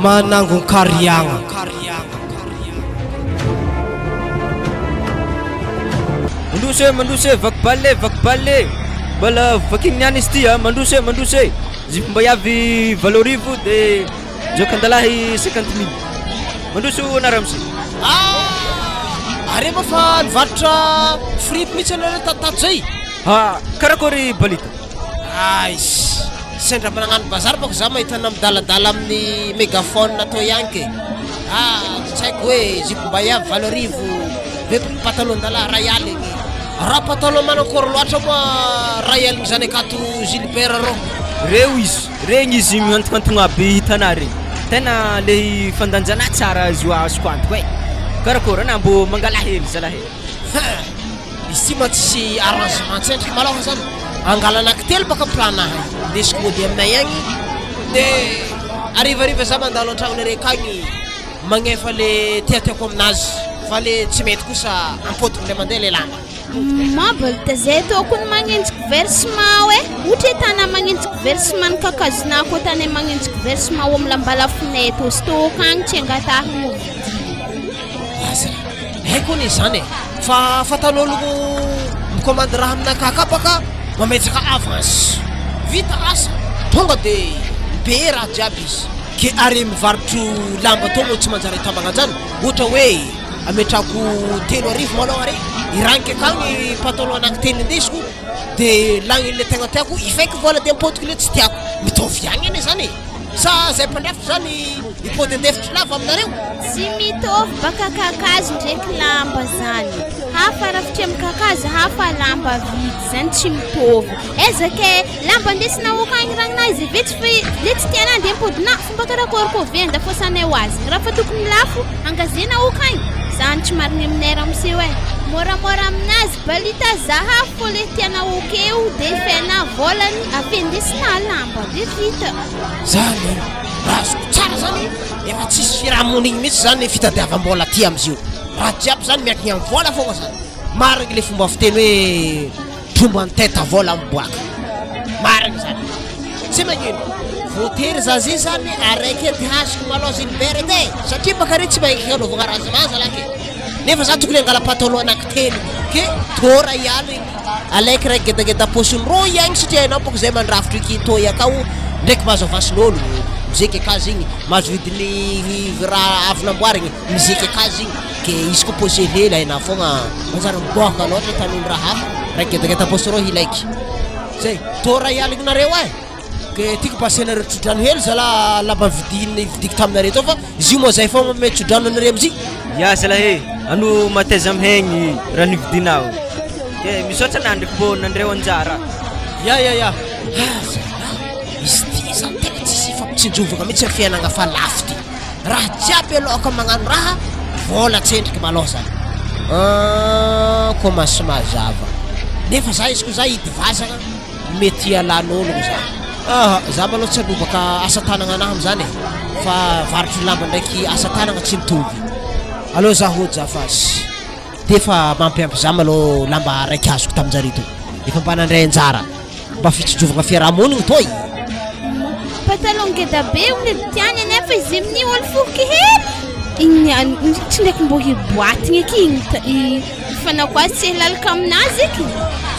Manangona kariagna. Mandrose vakiballe bala vakiniany izy ty mandrose mba yavy valorivo de jokandalahy 50,000 mandroso anaramsi Are ma fa nivarotra fripy mihitsy anareo tatato zay karakory balita sendra managnano bazary bako za mahita namdaladala amin'ny mégaphone natao ihany ke tsy haiko hoe zipo mba yavy valorivo ve patalon-dalahy rayaly igny raha patalon manakory loatra moa rayaly zany akato Gilbert ro regny izy miantokantogna be hitana regny tena le fandanjana tsara izy azoko antoka e karakory na mbo mangala hely zalahy izy ty ma tsisy arrangement tsendriky malôha zany angala anankitelo baka planahy ndesiko mody aminay agny de arivariva za mandalo antragnonare akagny magnefa le tiatiako aminazy fa le tsy mety kosa ampodiny le mandeha le lamba mabalta zay tokony magnenjiky versement hoe ohatra tana magnenjiky versement kakazonako tany magnenjiky versement o amilambalafonay to sy toko agny tsy angatahiny mo haiko ny zany fa fatan'ologno micommande raha aminakaka baka mametsaka avance vita asa tonga de be raha jiaby izy ke ary mivarotro lamba tonga tsy manjary tambagna zany ohatra hoe ametrako 3,000 malôha are iranky akagny patalon anankitelo indesiko de lagny le tegna tiako ifaiky vola de apodiko le tsy tiako mitovy agny ane zany sa zay mpandrafitra zany ipody andefitra lava aminareo tsy mitovy baka kakazo ndraiky lamba zany hafa rafitry amin'ny kakazo hafa lamba vidy zany tsy mitovy ezake lamba ndesina okagny ragnazy vetsy le tsy tiana de apodina fomba karakory ko venda fosanay ho azy raha fa tokony lafo angazena okagny zany tsy mariny aminay raha miseho e moramora aminazy balita zahafo le tiana okeo de fena volany avendesina lamba de vita zany razoko tsara zany efa tsisy firahamonigny mihitsy zany fitadiavam-bola ty amizio raha jiaby zany miankigny amin'ny vola fogna zany marigny le fomba fiteny hoe tromba ny teta vola miboaka marigny zany tsy magnino voatery za zay zany araiky edy hasiko malôha Gilbert edy satria baka re tsy magnaiky anaovagna razanazy alaky nefa za tokony angala patalon anankitelo ke tora ialy alaiky ray gedageda posiny ro iagny satria anao baka zay mandrafitra ikitoy akao ndraiky mahazo avasin'olo mizeky akazy igny mahazo vidiny raha avy namboarigny mizeky akazy igny ke izy ko posé lela hainao fogna manjary miboaka loatra tan'olo raha hafa ray gedageda posy ro ilaiky zay tora ialy ignareo ay ke tiako pasenareo trodrano hely zala lamba vidiko taminareo tao fa izy io moa zay fogna mety trodrano anareo amizay zalahy ano mataiza amihegny raha nividinao ke misaotra nandriky mbo nandreo anjara ya izy ty zany tena tsisy fampitsinjovaka mihitsy ny fiainagna fa lafo ty raha jiaby aloka magnano raha vola tsendriky malôha zany ko masy mazava nefa za izy ko za hidivazagna mety alan'ologno zany za malôha tsy anovaka asa tanagna anahy am'zany fa varotry lamba ndraiky asa tanagna tsy mitovy alô za hody zafazy de fa mampiampy za malôha lamba raiky azoko taminjare to efa mba nandray anjara mba fitsijovagna fiarahamonigny toy patalon ngeda be le tiany nefa izy amin'ny olo foky hely igny tsy ndraiky mbo hiboatigny eky fanako azy tsy lalaka aminazy eky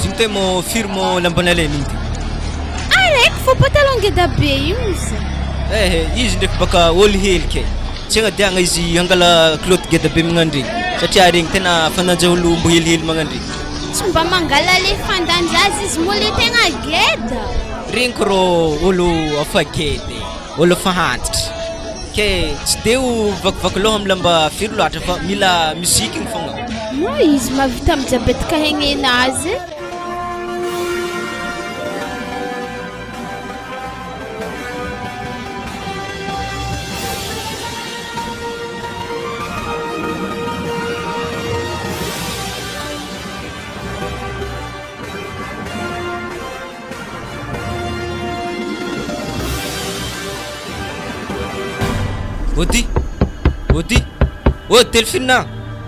zigny te mo firmo lambanaleny igny araiky fa patalon ngeda be io izy izy ndraiky baka olo hely ke tsy agnadiagna izy hangala clotte geda be magnandregny satria regny tena fananja olo mbo helihely magnandregny tsy mba mangala le fandanjazy izy mo le tegna geda regny ko rô olo afa gedy olo afa hantitry ke tsy de ho vakivaky loha amy lamba firy loatra fa mila musique igny fogna mo izy mavita mijabetika hegnenazy Ody telefina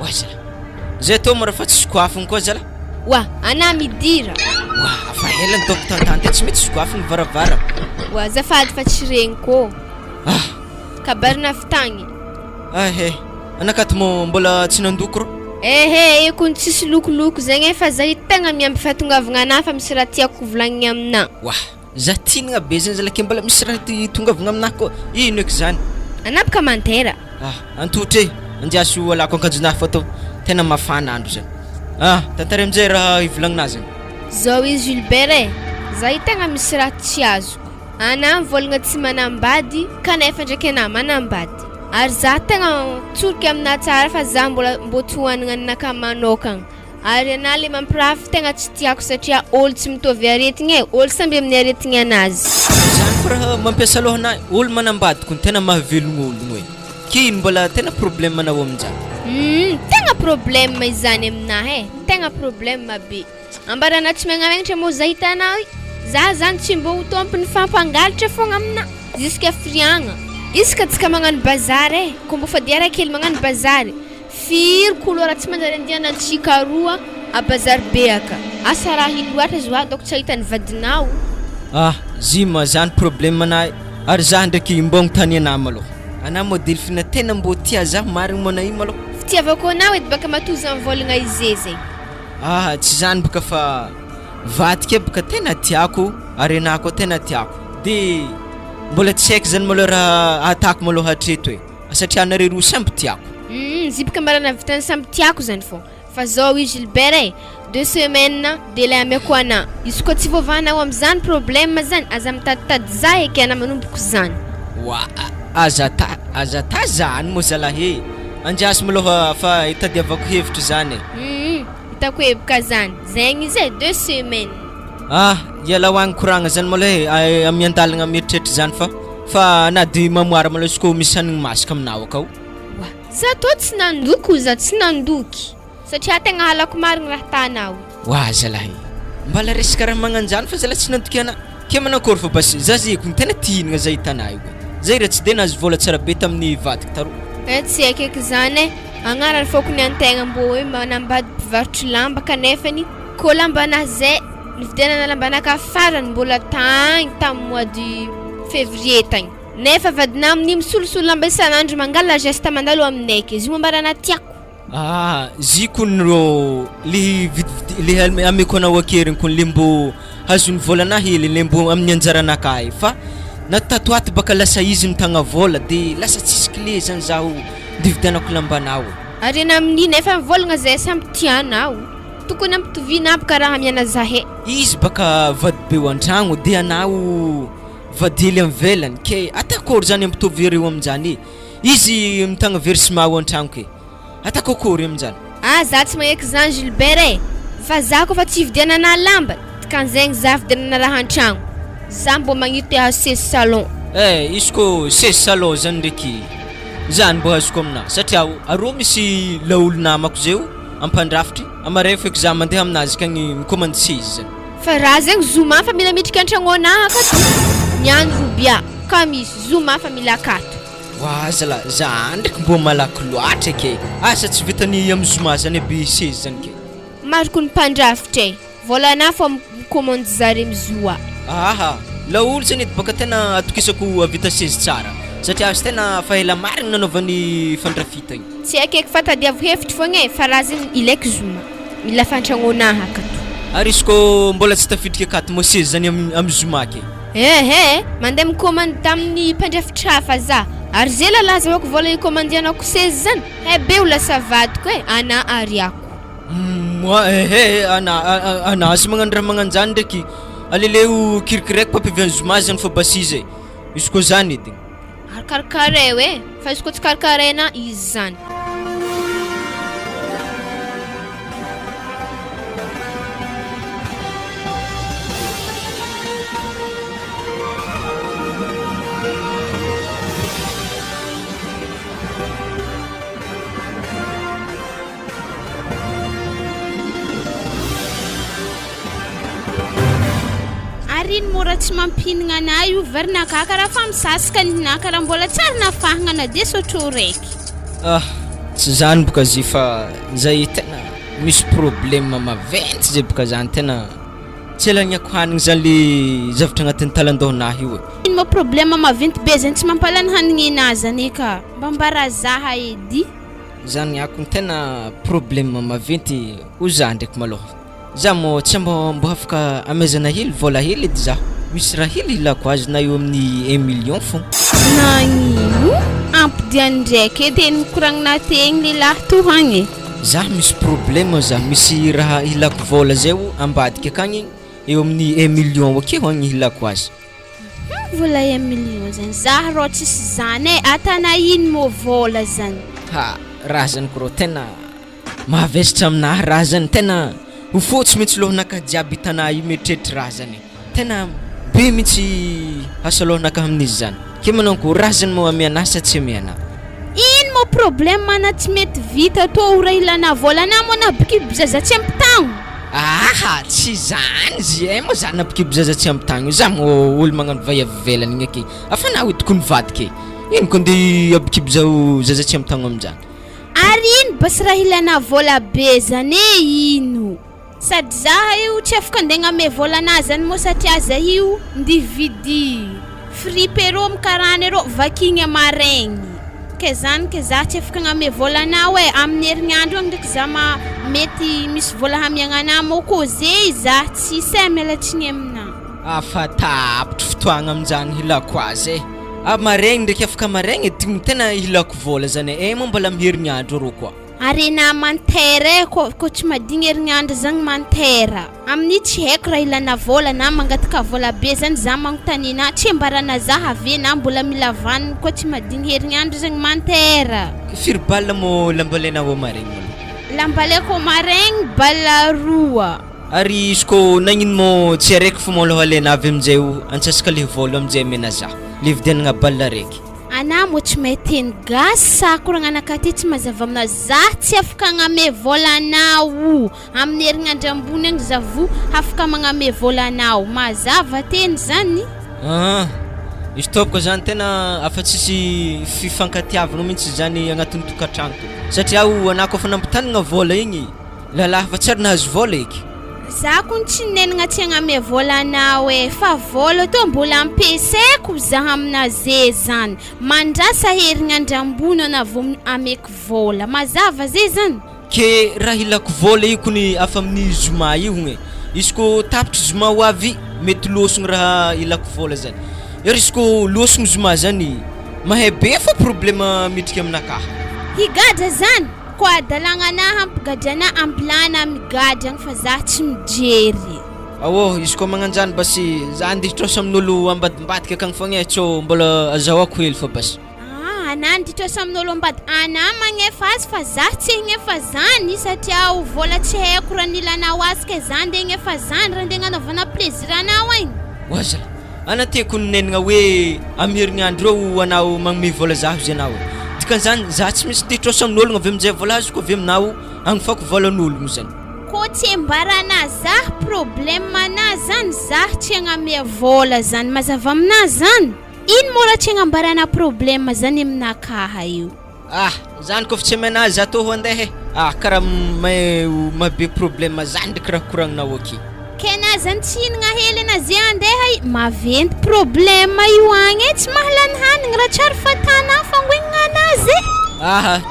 wa zala zay to mara fa tsy sokoafiny koa zala wa ana midira wa afa hela ny toko tantany tsy mety sokoafiny varavara wa zafady fa tsy regny ko kabarina avy tagny. Anakato mo mbola tsy nandoko ro? Kun tsisy lokoloko zegny fa zahay tegna miampy fatongavagna anahy fa misy raha tiako volagnina amina. Wah, za tinagna be zany zalaky mbola misy raha tongavagna amina ko. Ino eky zany? Anapaka mantera. Antotre, andiaso alako akanjonahy fa to tena mafana andro zany. Tantara amizay raha ivolagnina zany. Zao izy Gilbert zahay tegna misy raha tsy azoko. Ana volagna tsy manambady kanefa ndraiky ana manambady. Ary za tegna tsoroky amina tsara fa za mbola tohanagna anaka manokagna. Ary ana le mampirafy tegna tsy tiako satria olo tsy mitovy aretigna olo samby amin'ny aretigna anazy. Zany fa raha mampiasa lohanahy olo manambady ko tena mahavelogno ologno e. Kino mbola tena problème anao aminjany? Tegna problème izany aminahy tegna problème be. Ambarana tsy megnamegnatra mo za hitanao za zany tsy mbo ho tompony fampangalatra fogna amina jusqu'à friagna. Iska tsika magnano bazary ko mbo fadiara kely magnano bazary firy couleur tsy manjary andianantsika roa a bazary be aka asa raha ino loatra zoa donc tsy ahitany vadinao. Zima zany problème anahy ary za ndraiky mbogno tany anah maloha anah modèle fina tena mbo tia za marigny mona io maloha fitiavako anao edy baka matoza mivolagna izezay. Tsy zany baka fa vadika baka tena tiako ary anah koa tena tiako de mbola tsy haiko zany maloha raha atako maloha hatreto e satria anare roa samby tiako. Zibaka mbarana vitany samby tiako zany fô fa zao i Gilbert 2 semaines délai ameko ana izy koa tsy voavanao am'zany problème zany aza mitaditady za eky ana manomboko zany. Aza ta zany mo zalahy anjiasy maloha fa itadiavako hevitra zany e. Hitako ebaka zany zegny izy 2 semaines. Iala hoagny koragna zany maloha e amiandalagna mieritreritra zany fa na de mamoara maloha izy koa misy hanigny masaka aminao akao. Za to tsy nandoko za tsy nandoky satria tegna halako marigny raha tanao. Zalahy mbala resaka raha magnanjany fa zalahy tsy nandoky ana ke manakôry fa basy za zeko tena tihinagna za hitanao io zay raha tsy de nazy vola tsara be tamin'ny vadiko taroa. Tsy ekeky zany agnarany fôkony antegna mbo hoe manambady mpivarotry lamba kanefany ko lambanahy zay nividianana lambanahy ka farany mbola tagny tamin'ny mois de février tagny nefa vadina amin'ny misolosolo lamba isan'andro mangala geste mandalo aminay ke izy mambarana tiako. Ziko nro le ameko anao akeriny kon le mbo hazony volana hely le mbo amin'ny anjaranakahy fa natatoato baka lasa izy mitagna vola de lasa tsisy clé zany zaho dividianako lambanao. Ary ana amin'ny nefa mivolagna zay samby tianao tokony ampitoviana aby karaha miana zahe. Izy baka vady be ao an-tragno de anao vadily amvelany ke atakory zany ampitovy reo aminjany izy mitagna versement ao an-tragno ke atakory aminjany. Za tsy maheky zany Gilbert fa za ko fa tsy vidianana lamba kanzegny za vidianana raha an-tragno za mbo magnity sesy salon. Izy ko sesy salon zany ndraiky zany mbo azoko amina satria aroa misy laolo namako zay ampandrafitry amare feko za mandeha aminazy kagny mikomandy sesy zany. Fa raha zegny zoma fa mila mitrika an-tragno anahy akato niany robia ka misy zoma fa mila akato. Zala za ndraiky mbo malaky loatra ke asa tsy vitany amin'ny zoma zany be sesy zany ke mariko ny mpandrafitra volana fa mikomandy zare mizoa. Laolo zany edy baka tena atokisako avita sesy tsara satria azy tena fa ela marigny nanaovany fandrafitagny. Tsy akaiky fa tadiavo hevitry fogna fa raha zany ilaiky zoma mila fantragno anahy akato. Ary izy ko mbola tsy tafidriky akato mo sesy zany amin'ny zoma ke mandeha mikomandy tamin'ny mpandrafitra hafa za ary zay lalaza hoako vola ikomandianako sesy zany be ho lasa vadiko ana ariako. Ana sy magnano raha magnanjany ndraiky aleleo kirikiraiky papiviany zoma zany fa basy izy ko zany edy ary karakaray fa izy ko tsy karakaraina izy zany. Ariny mora tsy mampihinagna anahy io varina karaha fa misasaka nina karaha mbola tsara nafahagna na de sotro raiky. Tsy zany boka zy fa zay tena misy problème maventy zay boka zany tena tsy alaniako hanigny zany le zavatra agnatin'ny talandohanahy io. ino mo problema maventy be zany tsy mampalany hanigny anazy anika mba mbarazaha edy zany ako tena problème maventy ho za ndraiky malôha za mo tsy mbo afaka amezana hely vola hely edy za misy raha hely ilako azy na eo amin'ny 1 million fô nagnino ampidiany ndraiky edy eny mikoragna tegny lehilahy to hagny za misy problème za misy raha ilako vola zay ambadika akagny eo amin'ny 1 million akeo agny ilako azy vola 1 million zany za rô tsisy zany atana ino mo vola zany ha raha zany ko rô tena mahavesatra aminahy raha zany tena ho fotsy mihitsy lohanaka jiaby hitanà io mieritreritra raha zany tena be mihitsy hasalohanaka amin'izy zany ke manako raha zany mo amianahy sa tsy amianahy ino mo problème mana tsy mety vita to ora ilana vola na mo na bikiby zazatsy ampitagno aha tsy zany zy mo zany na bikiby zazatsy ampitagno za mo olo magnano vaiavivelany igny ake afa na hoitiko nivadika ino ko nde bikiby zao zazatsy ampitagno amin'izany ary ino bas raha ilana vola be zany ino sady zaha io tsy afaka andegna ame vola anazy zany mo satria za io ndividy fripero mikarany ero vakigny amaregny ke zany ke za tsy afaka ame vola anao amin'ny herignandro ndraiky za mety misy vola hamiagnana mo ko zay za tsy say mialatsiny amina afa tapitry fotoagna amin'izany hilako azy maregny ndraiky afaka maregny dy tena hilako vola zany mo mbola miherignandro ro koa arena mantera ko tsy madigny herignandro zany mantera amin'ny tsy haiko raha ilana vola na mangataka vola be zany za magnotanina tsy ambarana za ave na mbola mila vaniny ko tsy madigny herignandro zany mantera firy balle mo lambalenao maregny lambaleko maregny balla roa ary izy ko nagnino mo tsy araiky fo mo aloha lena avy amin'izay antsasaka le vola amin'izay amena za le vidianagna balle araiky ana mo tsy maiteny gasy sa koragnanaka ty tsy mazava amina za tsy afaka agname vola anao amin'ny herignandro ambony agny zavo afaka magname vola anao mazava teny zany izy topoko zany tena afa tsisy fifankatiavana mihitsy zany agnatin'ny tokantrano satria anao kofa nampitanagna vola igny lalahy fa tsy ary nahazo vola eky za kun tsy nenagna tsy agname vola anao fa vola to mbola ampiasaiko za aminazy zany mandrasa herignandro ambony ana vo ameko vola mazava zay zany ke raha ilako vola io kony afa amin'ny zoma io gny izy ko tapitry zoma ho avy mety losogny raha ilako vola zany ery izy ko losogny zoma zany mahay be fa problema midriky aminakahy higadra zany ko adalagnanahy ampigadrana ambilana migadra agny fa za tsy mijery izy ko magnanjany basy za andihitrosa amin'olo ambadimbadika akagny fogna tsô mbola azahoako hely fa basy ana andihitrosa amin'olo ambady ana magnefa azy fa za tsy hagnefa zany satria vola tsy haiko raha nilanao azy ke za nde hagnefa zany raha nde hagnanovana plaisir anao agny oaza ana tiako nenagna hoe amin'ny herignandro eo anao magnome vola zaho zy anao dikan'izany za tsy misy dihitrosa amin'ologno avy amin'izay vola azy ko avy aminao agnofako volan'ologno zany ko tsy ambarana za problème ana zany za tsy agname vola zany mazava amina zany ino mo raha tsy agnambarana problème zany aminakaha io zany kofa tsy amena za tô ho andeha karaha mabe problème zany ndraiky raha koragninao aky kena zany tsy hinagna hely anazy andeha maventy problème io agny tsy mahalany hanigny raha tsary fatana fangoignana anazy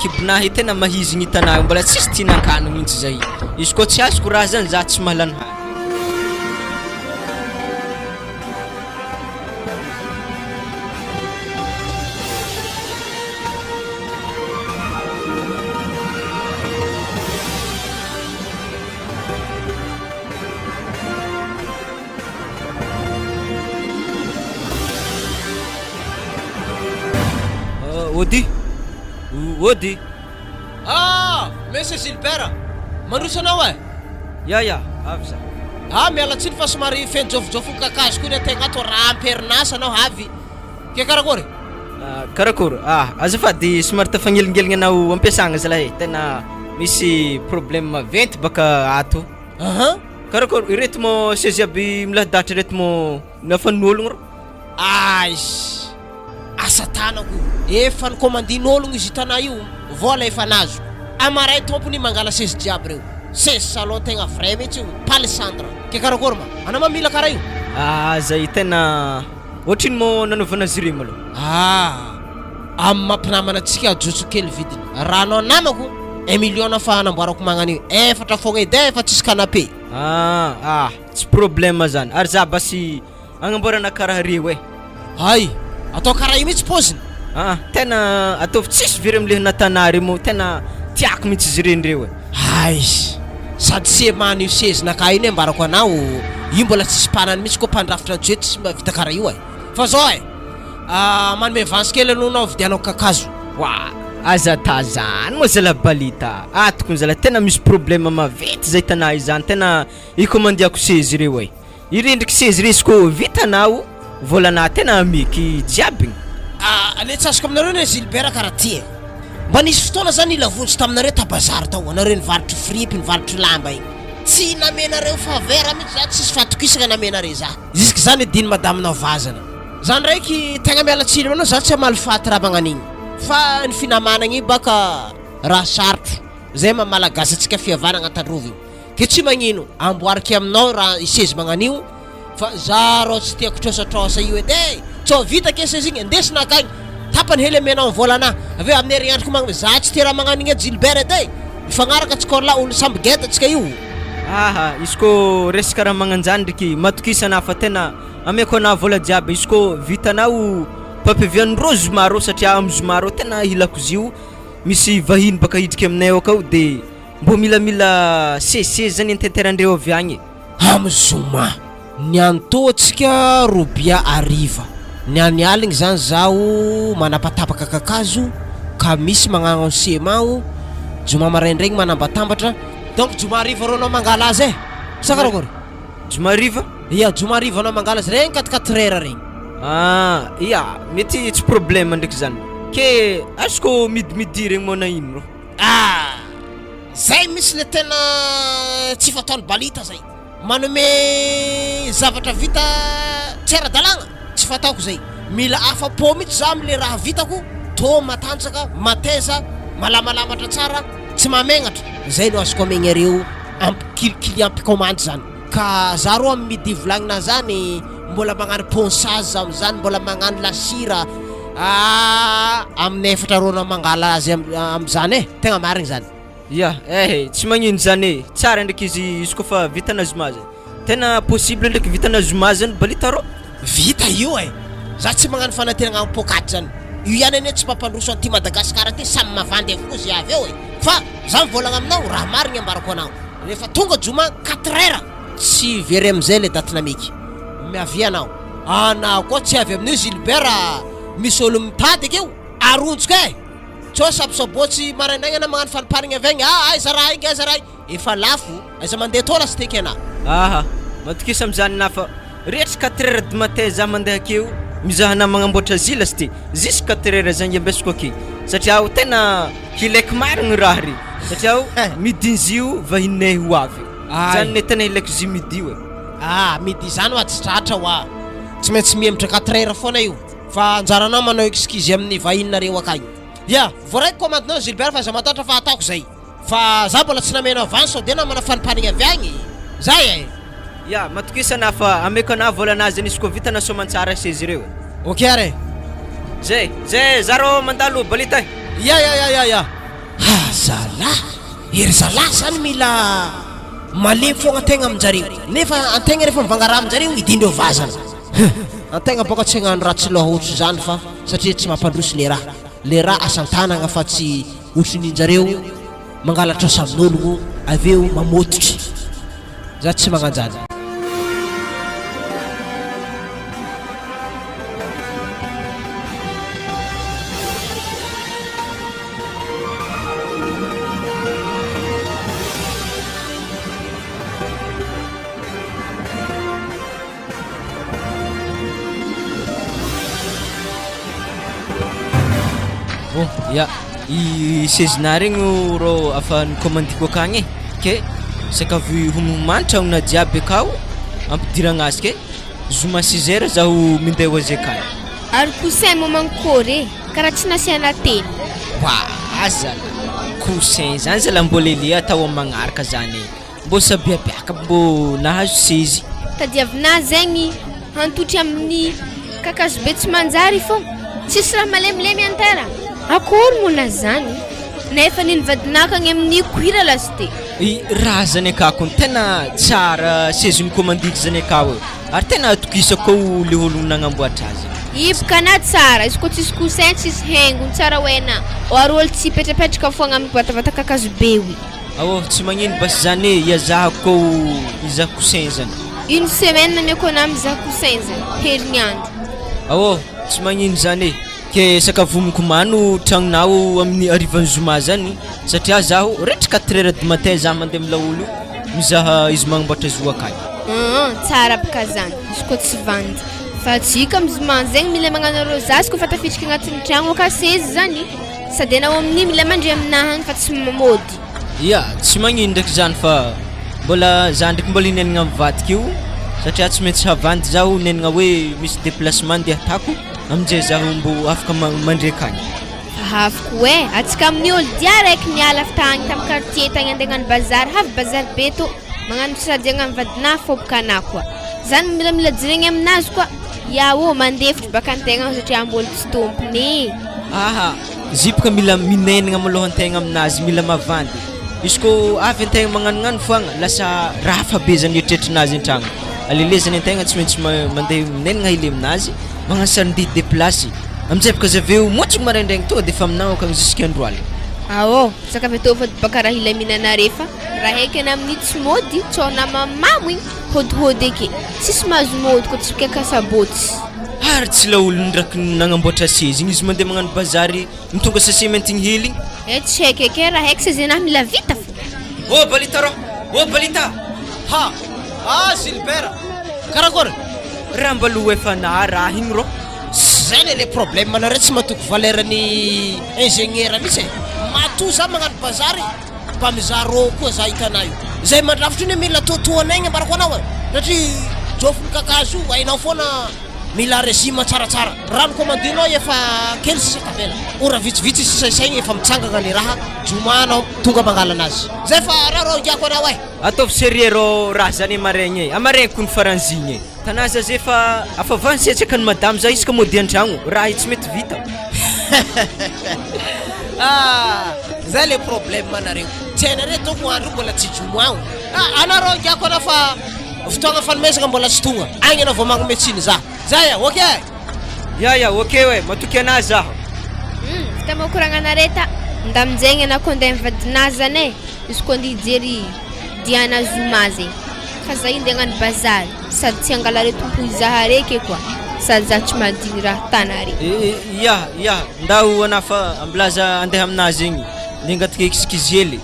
kibinahy tena mahizigny hitanao mbola tsisy tinan-kano mihitsy zay izy ko tsy azoko raha zany za tsy mahalany hanigny Ody Monsieur Gilbert mandrosanao ya avy za mialatsiny fa somary fenjofojofo kakazo koa ny ategna ato raha amperinasa anao avy ke karakory karakory azafady somary tafagnelingeligne anao ampiasagna zalahy tena misy problème maventy baka ato karakory ireto mo sezy aby milahadatra ireto mo nafan'ologno ro asa tanako efa nikomandin'ologno izy hitanà io vola efa nazo amaray tompony mangala sezy jiaby reo sezy salon tegna vrai mihitsy io palissandre ke karakory ma ana mamila karaha io zay tena ohatriny mo nanaovana azy ireny malôha. Amin'ny mampinamana antsika ajotso kely vidiny. Raha anao namako 1 million fa hanamboarako magnan'io. Efatra fogna edy efa tsisy canapé. Tsy problème zany. Ary za basy agnamboarana karaha reo Ay, atao karaha io mihitsy paoziny. Tena ataovy tsisy very am'le natanary mo tena tiako mihitsy izy ireny reo Ay, sady semana io sezinaka iny ambarako anao. Io mbola tsisy panany mihitsy koa mpandrafitra joe tsy mba vita karaha io Fa zao manome vance kely aloha nao vidianao kakazo. Aza tazany mo zala balita tokony zala tena misy problème mavety zay tanahy izany tena ikomandiako sezy reo irendriky sezy resy ko vitanao volana tena ameky jiaby aletsasiko aminareo ne Gilbert karaha ty mba nisy fotoana zany ilavontsy taminareo tabazary tao anareo nivaritry fripy nivaritry lamba igny tsy namenareo favera mihitsy za tsisy fatokisana namenareo za jusque zany diny madamina vazana zany raiky tegna miala tsiny aminao za tsy amalifaty raha magnan'igny fa ny finamanagna io baka raha sarotro zay mamalagasy atsika fihavana agnatan'rovy igny ke tsy magnino amboariky aminao raha isezy magnan'io fa za rô tsy tiako trosatrosa io edy tsao vita kesa izy igny andesina akagny tapany hely amenao volana aveo amin'ny herignandroko magna za tsy tia raha magnano igny Gilbert edy mifagnaraka atsika la olo samby geda atsika io izy ko resaka raha magnanjany ndraiky matokisana fa tena ameko ana vola jiaby izy ko vitanao papivian'ny rô zomaro satria amin'ny zomaro tena hilako zio misy vahiny baka hidriky aminay akao de mbo milamila seseze zany antanterandreo avy agny amin'ny zoma ny antô atsika robia ariva ny any aligny zany zaho manapatapaka kakazo ka misy magnano semao joma maraindregny manambatambatra donc joma ariva rô anao mangala azy sakarakory joma ariva joma ariva anao mangala azy regny 4 heures regny mety tsy problème ndraiky zany ke azoko midimidi regny mona ino rô zay misy le tena tsy fataony balita zay manome zavatra vita tsy ara-dalagna tsy fataoko zay mila afa-po mihitsy za am'le raha vitako to matanjaka mateza malamalamatra tsara tsy mamegnatra zay no azoko amenareo client commande zany ka za ro amin'ny midi volagnina zany mbola magnano ponçage am'zany mbola magnano lasira amin'ny efatra rona mangala azy am'zany tegna marigny zany tsy magnino zany tsara ndraiky izy kofa vitana zomazy tena possible ndraiky vitana zomazy zany balita rô vita io za tsy magnano fanatenagna ampôkaty zany io ihany ane tsy mampandroso anty Madagasikara ty samy mavandy avokoa zy avy eo fa za mivolagna aminao raha marigny ambarako anao rehefa tonga joma 4 heures tsy very am'zay le datina meky miavia anao anao koa tsy avy amin'io Gilbert misy olo mitady akeo arontsika tsao sabosabôtsy maraindraigny ana magnano faniparigny avy agny aiza raha igny efa lafo aiza mandeha tôla sy teky ana matokisa am'zany na fa rehetra 4 heures du matin za mandeha akeo mizahana magnamboatra zila sy ty jusque 4 heures zany ambesiko ake satria tena hilaiky marigny raha ry satria midinzio vahinay ho avy zany ne tena hilaiky zy midi midi zany tsy tratra tsy maintsy miematra 4 heures foana io fa anjaranao manao excuse amin'ny vahininareo akagny voaraiky commandinao Gilbert fa za matatra fa ataoko zay fa za mbola tsy namena avance de na manafanipanigny avy agny zay matokisana fa ameko ana volanazy nisy ko vitana somantsara sezy reo are zay zaro mandalo balita zala ery zala zany mila malemy fogna antegna aminjareo nefa antegna rehefa mivangaraha aminjareo idindreo vazana antegna boka tsy hagnano raha tsy lohaotry zany fa satria tsy mampandroso le raha asantanagna fa tsy otronyinjareo mangalatra samin'ologno aveo mamototry za tsy magnanjany i sezina regny rô afa nicommandiko akagny ke sakavy homomanitra ona jiaby akao ampidiragna azy ke zoma 6 heures zaho minday ho azy akagny ary coussin momankôry karaha tsy nasiana teny aza coussin zany zala mbo lele atao magnaraka zany mbo sabiabiaka mbo nahazo sezy tadiavina zegny hantotry amin'ny kakazo be tsy manjary fogna tsisy raha malemilemy antera akory mona zany nefa niny vadinakagny amin'ny cuir lasty raha zany akako tena tsara sezony commandite zany akao ary tena atokisako le ologno nagnamboatra azy iboka na tsara izy koa tsisy coussin tsisy haingony tsara hoena ary olo tsy petrapetraka fogna amin'ny vatavata kakazo be wi tsy magnino basy zany iazahako iza coussin zany une semaine na miakona mizaha coussin zany herignandro tsy magnino zany ke sakavomiko mano tragnonao amin'ny arivan'ny zoma zany satria zaho retry 4 heures du matin zaho mandeha milaolo mizaha izy magnamboatra zo akay tsara baka zany izy koa tsy vandy fa tsika mizoma zegny mila magnano rosage koa fa tafidriky agnatin'ny tragno akasezy zany sady anao amin'ny mila mandry aminahany fa tsy mamody tsy magnino ndraiky zany fa mbola za ndraiky mbola inenagna mivadika io satria tsy maintsy havandy zaho nenagna hoe misy déplacement ndeha atako aminjay zaho mbo afaka mandre akagny afaka hoe atsika amin'ny olo dia raiky miala avy tagny tamin'ny quartier tagny andeha hagnano bazary havy bazary be to magnano sadiagna amin'ny vadinah fobokana koa zany milamila jiregny aminazy koa mandefitry baka antegna satria mbola tsy tompony zipaka mila minenagna maloha antegna aminazy mila mavandy izy ko avy antegna magnanognano foagna lasa rafa be zany eritreritrynazy an-tragno alelezany antegna tsy maintsy mandeha minenagna hely aminazy magnasary ndeha déplace aminjay baka zaveo motriny maraindraigny to defa aminao akagny jusqu'à andro aly saka avy atao fady baka raha ila minana refa raha heky ana amin'ny tsy mody tsona mamamo igny hodihody ake tsisy mahazo mody koa tsy pikaka sabotsy ary tsy laolo ndraiky nagnamboatra sezy igny izy mandeha magnano bazary mitonga sase maintigny hely igny tsy heky ake raha heky sezy anahy mila vita fo balita balita Gilbert karakory raha mbaloha efa na raha igny ro zany le problème manare tsy matoko valerany ingénieur mitsy mato za magnano bazary mba mizaha rô koa za hitanao zay mandravitry ny mila totoana igny ambarako anao satria jofony kakazo hainao foana mila régime tsaratsara rano commandinao efa kely sisa tavela ora vitsivitsy sisaisagny efa mitsangagna ny raha jomanao tonga mangala anazy zay fa raha rô giako anao ataovy sérieux ro raha zany amaregny amaregny kony faranzigny tanaza zay fa afavany setsaka ny madame za isaka mody an-tragno raha tsy mety vita zay le problème manareo tsy hainareo toko andro mbola tsy jomoagno anareo giako anao fa fotoagna fanomezaka mbola tsy tonga agny anao vao magnometsiny za zay ok ok hoe matoky anazy zaho vita makoragna anareta nda aminjegny anao koa ndeha mivadinazy zany izy koa ndeha hijery diana zoma zegny fa za ndeha hagnano bazary sady tsy angala re tompo izaha reky koa sady za tsy madigny raha tanare ndao ana fa amblaza andeha aminazy igny ndeha angataka eksikizely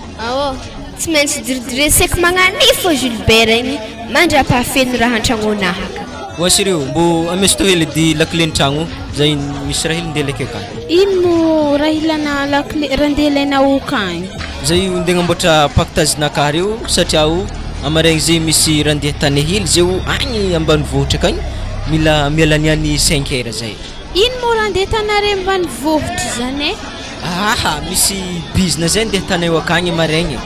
tsy maintsy diridireseko magnanifo Gilbert igny mandra-pahafeno raha an-tragnonahaka sérieux mbo amesy to hely di lakile n-tragno zay misy raha hely ndeha leke akany ino mo raha ilana lakile raha ndeha ilainao akany zay ndeha agnamboatra pactagenaka reo satria amaregny zay misy raha ndeha tany hely zay agny ambanivohitra akagny mila mialaniany 5 heures zay ino mo raha ndeha tanare ambanivohitra zany misy business zay ndeha tanay akagny amaregny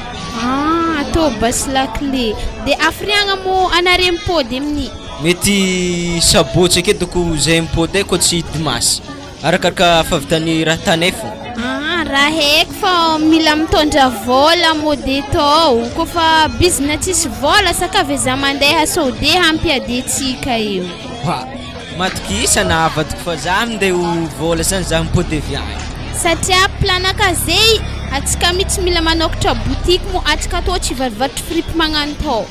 atao basy lakile de afriagna mo anare mipody amin'ny mety sabotsy ake doko zay mipody koa tsy dimasy arakaraka fahavitany raha tanay fo raha heky fa mila mitondra vola mody tao koa fa business tsisy vola sakavy za mandeha sode hampiadetsika io matokisa na avadiko fa za mindeha vola zany za mipody aviagny satria planaka zay atsika mitsy mila manokatra boutique mo atsika to tsy varivatry fripe magnano tao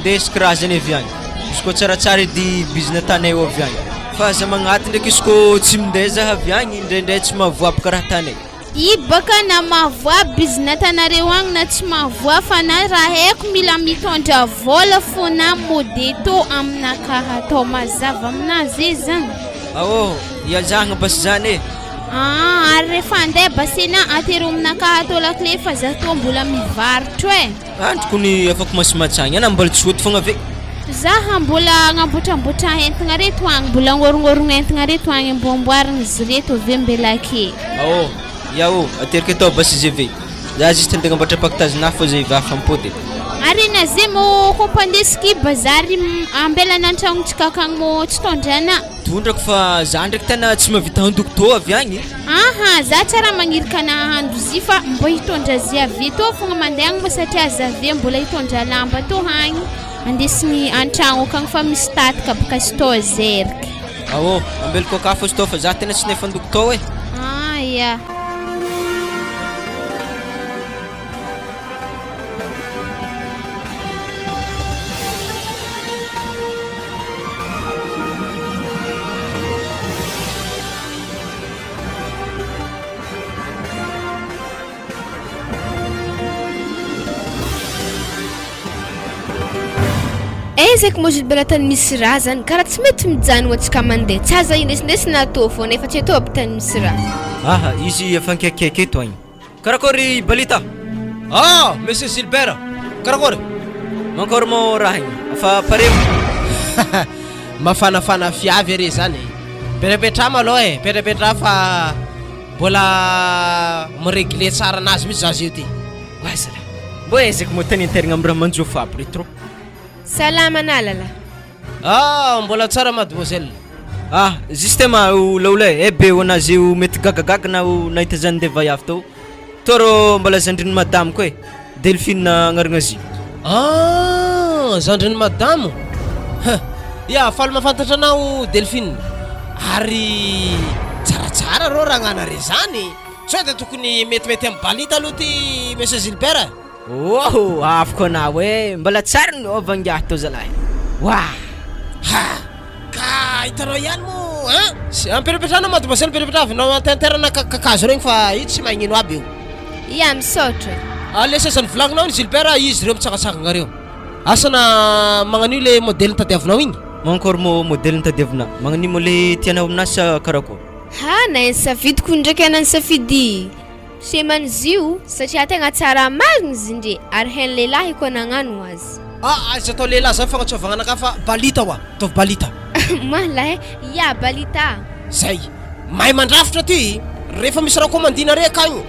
ndesiko raha zany aviagny izy koa tsaratsara edy business tanay eo aviagny fa za magnaty ndraiky izy koa tsy mindeha zaha aviagny indraindray tsy mahavoapaka raha tanay baka na mahavoa business tanareo agny na tsy mahavoa fa na raha haiko mila mitondra vola fona mody to aminakaha atao mazava aminazy zany iazahagna basy zany ary rehefa andeha basena atero aminakaha atao lakile fa za to mbola mivarotro androkony afaka masimatsagny ana mbola tsy oty fogna ave zaha mbola agnamboatramboatra entagna reto agny mbola angorongorogna entagna reto agny amboamboarigny izy reto ave mbelake aterika atao basy izy ave za juste andeha agnamboatra pactage na fô zay vafa mipody Harena zay mo kompandesky bazary ambelana an-tragnontsika akagny mo tsy tondrana. Tondrako fa za ndraiky tena tsy mahavita handoko tô avy agny. Aha, za tsara magnirika nahandro zy fa mbo hitondra zy avy tô fogna mandeha agny mo satria zavia mbola hitondra lamba tô hagny andesiny an-tragno akagny fa misy tataka baka sy tô zerika. Aô, ambeloko aka fa tô fa za tena tsy nefa handoko tô e. Ya. Ezeko mo Gilbert tany misy raha zany karaha tsy mety mijanona antsika mandeha tsy aza indesindesy natao foana efa tsy atao aby tany misy raha. Aha, izy efa nkaikaiky eto agny. Karakory Balita? Ah, monsieur Gilbert, karakory? Mankôry mo raha igny? Afa pare mo? Mafanafana fiavy are zany. Petrapetra malôha e, petrapetra fa mbola miregle tsara anazy mihitsy za zio ty. Wazala. Mbô ezeko mo tany interigna amin'ny raha manjofa aby retro. Salama nalala. Ah, mbola tsara mademoiselle. Ah, justement o laolay ebe onazy o mety gagagaga na o nahita zany ndeva avy tao. Toro mbola zandriny madame koa e. Delphine agnaragna azy. Ah, zandriny madame. Ya, faly mahafantatra anao Delphine. Ary tsaratsara rô raha agnanare zany. Sao de tokony metimety amin'ny Balita aloha ty monsieur Gilbert. Oh, afaka anao e. Mbola tsara ny ovangahy tao zalahy. Wah. Ha! Ka hitanao ihany mo, hein? Ampetrapetrana mademoiselle petrapetra avy nao antenterana kakazo regny fa io tsy magnino aby io. Ya misaotra. Alesa sany volagninao ny Gilbert izy reo mitsakatsakagna reo. Asana magnano io le modèle tadiavinao igny? Mankôry mo modèle nitadiavina. Magnanimo le tianao aminazy sa karakôry? Ha na nisafidiko ndraiky ana nisafidy seman'izy io satria tegna tsara marigny izy ndre ary hain'ny lehilahy koa nagnano azy. Ah, azy atao lehilahy zany fagnatsovagna anaka fa Balita wa, ataovy Balita. Malahy, ya Balita. Zay, mahay mandrafitra ty, rehefa misy raha komandina re akagny.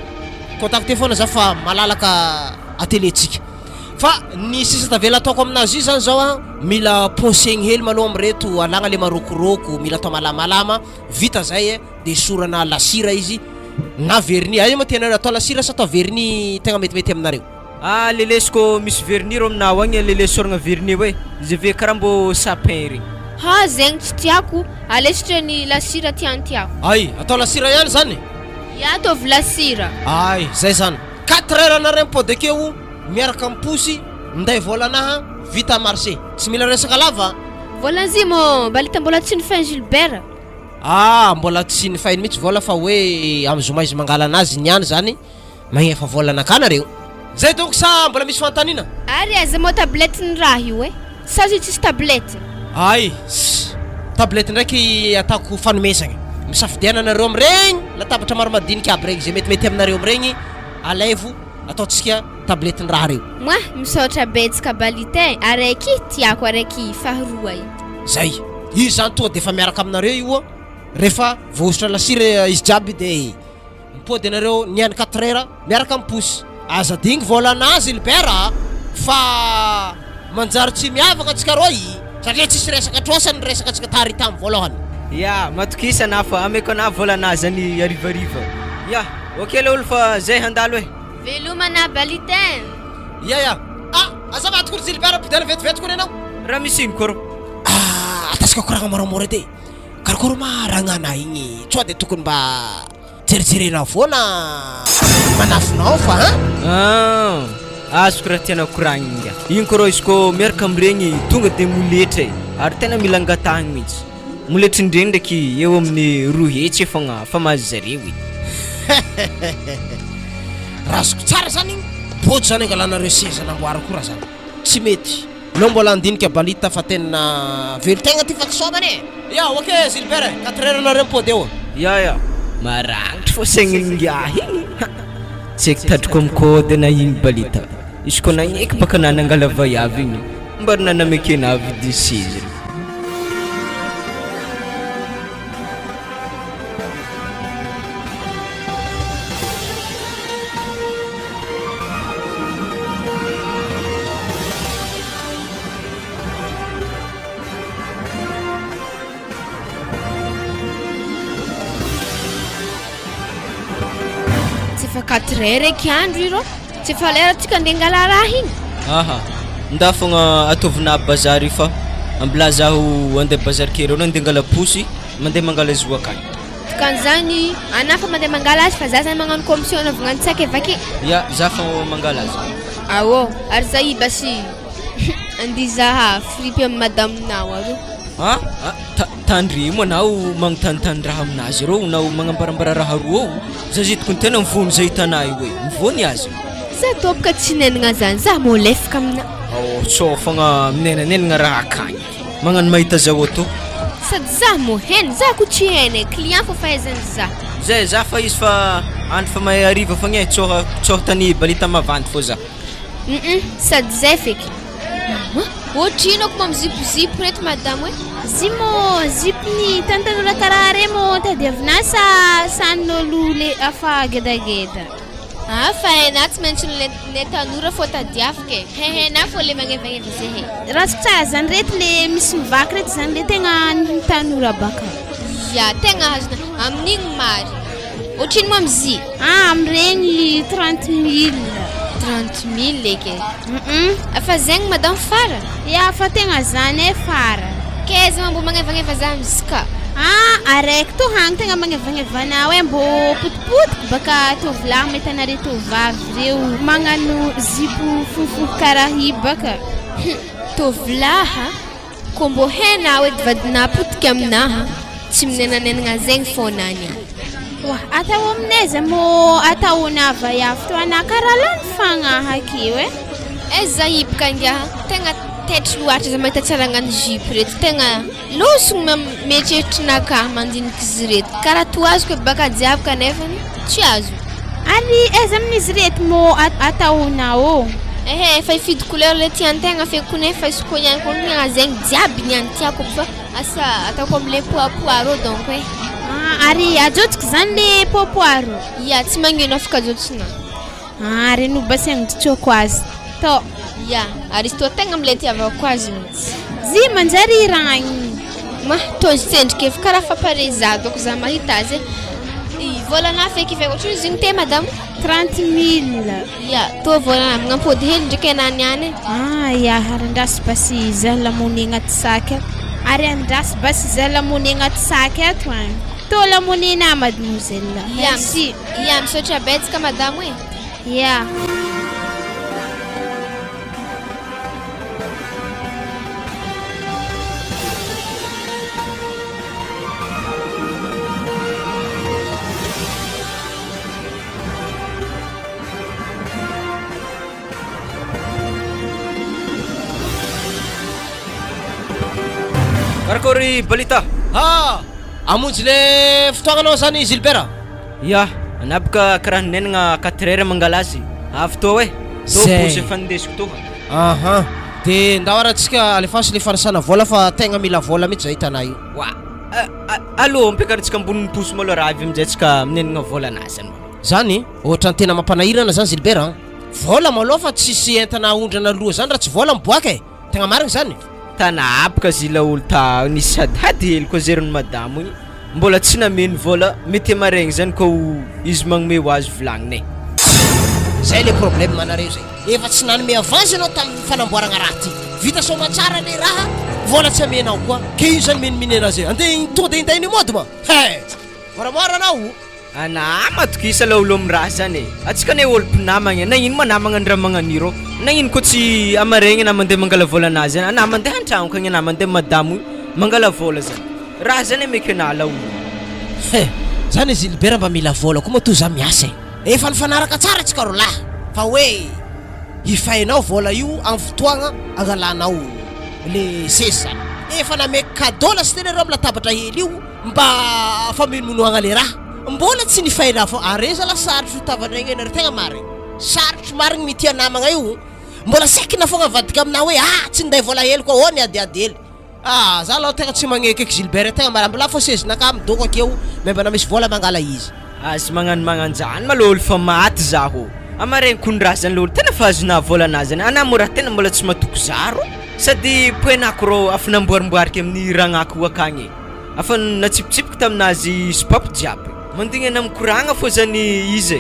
Contacté foana za fa malalaka ateletsika. Fa ny sisa tavela ataoko aminazy io zany zao a, mila posegny hely maloha amreto, alagna le marokoroko, mila atao malamalama, vita zay e, de sorana lasira izy, na vernis. Ayo mo tena atao lasira sa atao vernis tegna metimety aminareo? Ah, lelesiko misy vernis ro aminao agny lele soragna vernis hoe. Izy ve karaha mbô sapin regny. Ha zegny tsy tiako, alesitra ny lasira tiantiako. Ay, atao lasira ihany zany? Ya ataovy lasira. Ay, zay zany. 4 heures na ray podekeo, miaraka amposy, minday volanaha, vita marché. Tsy mila resaka lava. Volan'izy mo Balita mbola tsy nifainy Gilbert. Ah, mbola tsy nifainy mihitsy vola fa hoe am'zoma izy mangala anazy niany zany, magnefa volana kanareo. Zay donc sa mbola misy fantanina? Ary aza mo tablette ny raha io e. Sa izy tsisy tablette. Ay, tablette ndraiky ataoko fanomesagna. Misafidiana anareo amregny, latabatra maro madinika aby regny, zay metimety aminareo amregny, alaivo ataotsika tablette ny raha reo. Mwah, misaotra betsaka Balita araiky tiako araiky faharoa io. Zay, izy zany tonga de efa miaraka aminareo io rehefa voaositra lasira izy jiaby de mipody anareo niany 4 heures miaraka amposy. Aza digny volanazy Gilbert fa manjary tsy miavaka atsika roy satria tsisy resaka trosa ny resaka atsika tary tamin'ny voalohany. Ya, matokisa na fa ameko na volanazy any arivariva. Ya, okey le olo fa zay handalo e. Velomana Balita. Ya. Ah, azafady kory Gilbert pidana vetivety kory anao. Raha misy ino kôro? Ah, atasika koragna moramora edy. Karakory ma ragnana igny tsoa de tokony mba jerijerena foana manafinao fa Ah, azoko raha tiana koragnina. Igny kôrô izy kô miaraka amregny tonga de moletra e. Ary tena mila angatahagna mihitsy. Moletry ndregny ndraiky eo amin'ny 2 hetsy fogna fa mahazo zareo e. Razoko tsara zany igny. Bôdy zany angalanareo seza namboara koa raha zany. Tsy mety. Lo mbola andinika Balita fa tena velo-tegna ty fakisomany e. Ya, okey Gilbert, 4 heures nareo mipody eo. Ya. Marangitry fô saigningahy igny. Tsy haiko tadriko am'kôdy na igny Balita. Izy kô nagneky baka nanangala vaiavy igny. Mbary nanamekena vidy seza. tsy efa 4 heures eky andro iro tsy efa lera tsika andeha angala raha igny aha nda fogna atovina bazary fa ambla zaho andeha bazary kely anao andeha angala posy mandeha mangala izy akagny kan'izany anao fa mandeha mangala azy fa za zany magnano commission anaovagna antsika evake ya za fa mangala azy awo ary za i basy andizaha fripy amin'ny madaminao aro tandrimo anao magnotanitany raha aminazy rô nao magnambarambara raha roa za zitoko ny tena mivony zay hitanay hoe mivony azy za topaka tsy nenagna zany za molefaka amina so fogna minenanenagna raha akagny magnano mahita zao to sady za mo heny za ko tsy heny client fa fahaizany za fa izy fa andro fa mahay ariva fogna tsoha tany balita mavandy fô za sady zay feky ohatrino ako mamizipozipo reto madamo hoe zimo zipony tantanora karaha re mo tadiavina sa sanin'olo le afa gedageda fa hainao tsy maintsy le tanora fô tadiavaka e hainao fô le magnevagneva zay he raha tsara zany reto le misy mivaky reto zany le tegna tanora baka ya tegna azona amin'igny mary ohatrino mo amizy amiregny 30 000 30 000 eky afa zegny madame fara ya fa tegna zany e fara keza mambo magnevagneva za amizika araiky to hagny tegna magnevagnevana hoe mbo potipotiky baka tovolahy mety anare tovavy reo magnano zipo fohifohy karaha i baka tovolaha ko mbo hainao edy vadina potiky aminaha tsy minenanenagna zegny fônany atao aminay za mo ataona vaiavy to ana karaha lany fagnahaky hoe za ibaka angiaha tegna tetry loatra za mahita tsara agnano jipo reto tegna losogny mieritreritrina mandiniky izy reto karaha toazoko baka jiaby kanefany tsy azo ary eza amin'izy reto mo ataonao fa ifidy couleur le tiantegna feky konefa isoko ihany koa tegna zegny jiaby niany tiako fa asa ataoko am'le poipoiro donc hoe ary ajotsiko zany le popoiro ya tsy magneno afaka ajotsina reno basaigny ditsoko azy to ya ary izy to tegna am'le tiavako azy mihitsy zy manjary ragny tonzy tsendriky efa karaha faparezado ako za mahita azy volana feky fe ohatriny izy igny te madame 30 000 ya to volana magnampody hely ndraiky ananiany ya ary andrasy basy za lamony agnaty saky ary andrasy basy za lamony agnaty saky ato agny to lamonina mademoiselle merci ya misaotra betsaka madame hoe ya karakory balita amonjy le fotoagnanao zany Gilbert ya anabaka karaha nenagna 4 heures mangala azy avy to hoe to posy efa ndesiko to de ndahoaratsika alefasy le fanasana vola fa tegna mila vola mihitsy zay hitanay io allo mpiakarantsika ambonin'ny posy malo raha avy amizay tsika minenagna vola anazy zany ohatra ny tena mampanahirana zany Gilbert vola malo fa tsisy entana ondrana loha zany raha tsy vola miboaka e tegna marigny zany tanapaka zila olo ta nisy sadady hely koa zerony madamo igny mbola tsy nameny vola mety amaregny zany ko izy magnome ho azy volagniny zay le problème manareo zay efa tsy nanome avance anao tamin'ny fanamboaragna raha ty vita soma tsara le raha vola tsy amenao koa ke io zany menimenena zay andeha tonga de hintainy mody ma moramora anao namatokisa la olo amiraha zany e atsika ne olo mpinamagna na ino manamagna ny raha magnaniro na ino ko tsy amaregny na mandeha mangala vola anazy na mandeha an-tragno kagny na mandeha madamo mangala vola zany raha zany meky anala olo zany Gilbert mba mila vola koa moa to za miasa efa nifanaraka tsara tsika ro lahy fa hoe hifainao vola io amin'ny fotoagna angalanao le sesa efa nameka cadeau la sy tena reo amin'ny latabatra hely io mba famemonoagna le raha mbola tsy nifaina fo areza la sarotro tavanaigny enary tegna marigny sarotro marigny mitia namagna io mbola saikina fogna vadika aminao hoe tsy ninday vola hely koa ô niadiady hely za lao tegna tsy magneky eky Gilbert tegna marambola fo sezinaka midoko akeo membana misy vola mangala izy azy magnanzany malolo fa maty zaho amaregny kondraha zany lolo tena fa azona vola anazy zany anamo raha tena mbola tsy matoko zaro sady poenako rô afa namboarimboariky amin'ny ragnako akagny afa natsipitsipiky taminazy sipapo jiaby mandigna namkoragna fô zany izy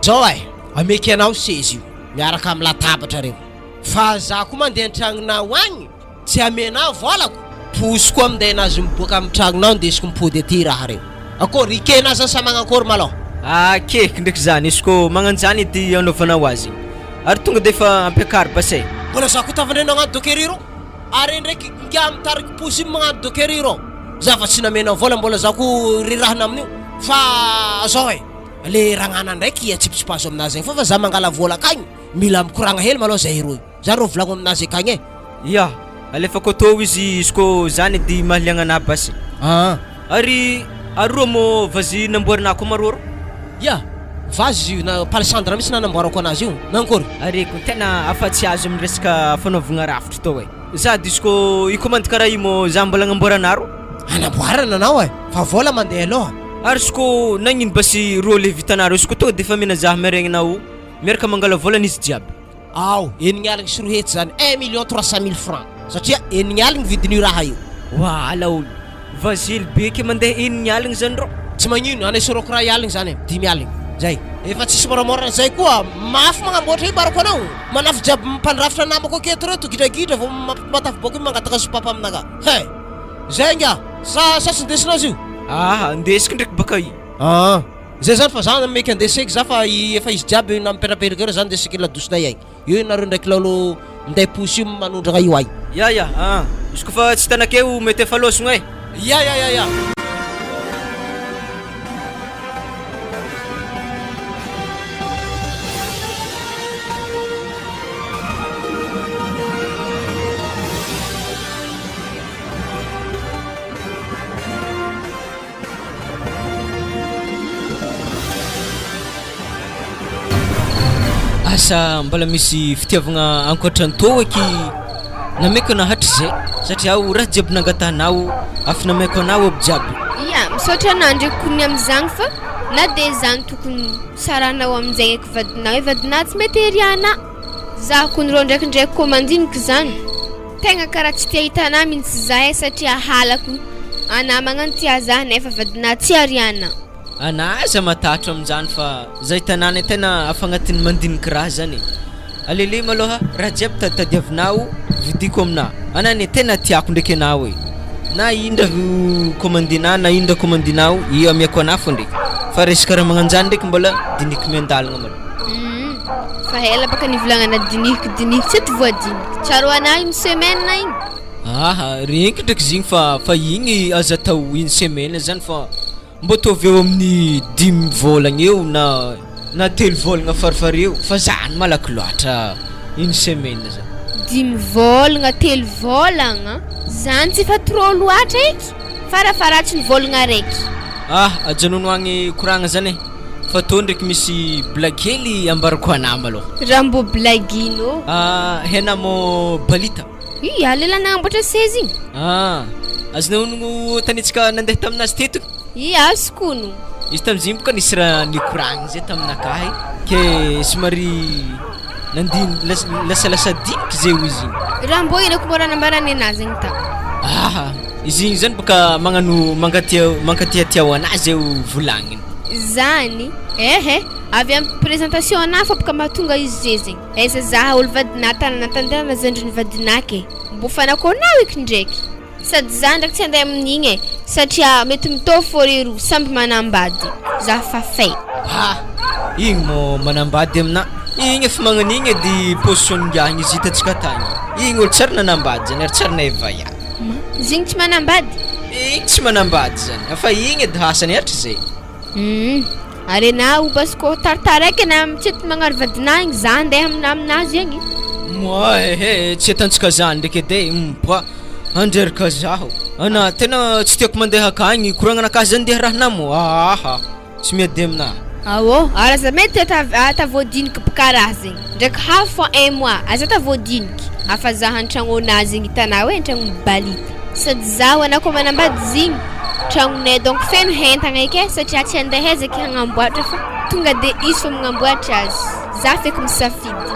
zao ay ameky anao sezy io miaraka amin'ny latabatra reo fa za koa mandeha an-tragnonao agny tsy amenao volako posiko aminday anazy miboaka amin'ny tragnonao ndesiko mipody aty raha reo akory ikena zany sa magnakory malao Keky ndraiky zany izy ko magnanjany edy anaovanao azy ary tonga de fa ampiakary basay mbola za ko tavandrenao agnaty dokery rô ary ndraiky ngia mitariky posy magnaty dokery rô za fa tsy namenao vola mbola za ko rirahana amin'io fa zao le ragnana ndraiky atsipitsipazo aminazy fa za mangala vola akagny mila mikoragna hely malao zay roy za ro volagno aminazy akagny ya alefako atao izy izy ko zany edy mahaliagnana basy ary aroa mo vazy namboarinako maroro ya vazy na palsandra misy nanamboarako anazy io nankory areko tena afatsy azo amin'ny resaka fanaovagna rafitra tao za izy ko icommande karaha io mo za mbola agnamboaranaro anamboarana anao fa vola mandeha aloha ary izy ko nagnino basy ro le vitanaro izy ko tonga de fa mena za miaragninao miaraka mangala volana izy jiaby enigny aligny sy rohety zany 1,300,000 francs satria enigny aligny vidin'io raha io ala olo vazily beky mandeha enigny aligny zany ro tsy magnino anasorako raha aligny zany 10 aligny zay efa tsisy moramorana zay koa mafy magnamboatra io barako anao manafy jiaby mpandrafitra namako aketo reto gidragidra vao matafy io mangataka sopapa aminaka zay nga sa tsy ndesinazy io ndesiko ndraiky baka i zay zany fa za meky andeseky za fa efa izy jiaby na mipetrapetraka eo zany ndesika ladosina ay io nareo ndraiky laolo minday posy io manondraka io ay ya izy ko fa tsy tanakeo mety efa losogno ya asa mbola misy fitiavagna ankoatran'to eky nameko nahatry zay satria raha jiaby nangatanao afa nameko anao aby jiaby misaotra anao ndraiky kony am'izany fa na de zany tokony saranao amin'izay eky vadinao vadinao tsy mety eriana za kony rô ndraikindraiky komandiniky zany tegna karaha tsy tia hitanao mihitsy za satria halako ana magnano tia za nefa vadinao tsy ariana anaza matatro amin'izany fa zay tanàna tena afa agnatin'ny mandiniky raha zany alele maloha raha jiaby tadiavinao vidiko amina anane tena tiako ndraiky anao na indra komandina na indra komandinao io amiako anao fo ndraiky fa resaka raha magnanjany ndraiky mbola diniky miandalagna malo fa hela baka nivolagnana diniky tsy ety voadiniky tsaro anao une semaine igny renky ndraiky zigny fa igny aza atao une semaine zany fa mbo tovy eo amin'ny 10 volagna eo na 3 volagna farifary eo fa zany malaky loatra une semaine zany 10 volagna 3 volagna zany tsy fa trop loatra eky farafaratsy ny volagna raiky ajanono agny koragna zany fa to ndraiky misy blagely ambarako anah malôha raha mbo blagino hena mo balita lela nagnamboatra sezy igny azonao honogno tanitsika nandeha taminazy teto askono izy tamizigny boka nisy raha nikoragny zay taminakahy ke somary nandiny lasalasa diniky zay ho izy igny raha mbo ino komorana ambarany anazy igny ta izy igny zany boka magnano mankatiatiao anazy eo volagniny zany avy amin'ny présentation anah fa boka mahatonga izy zay zegny aiza za olo vadina tanana zandriny vadinake mbo fanakonao eky ndraiky sady za ndraiky tsy andeha amin'igny satria mety mitovy fô reroa samby manambady za fa fay igny mo manambady amina igny efa magnan'igny edy position ngiahigny izy hitatsika tagny igny olo tsara nanambady zany ary tsara naevaya zigny tsy manambady igny tsy manambady zany afa igny edy hasany hatry zay harena obasy kô taritaraiky na mitsety magnary vadina igny za andeha aminazy igny tsy atantsika zany ndraiky edy mpoa andreraka zaho ana tena tsy tiako mandeha akagny koragna anakahy zany ndeha raha namo tsy miady amina araza mety atavoadiniky bokaraha zegny ndraiky hafa 1 mois aza atavoadiniky afa za antragno anazy igny hitanao antragno mibalita sady zaho anao koa manambady zigny tragnonay donc feno hentagna eky satria tsy andeha ezaky hagnamboatra fa tonga de izy fa magnamboatra azy za feky misafidy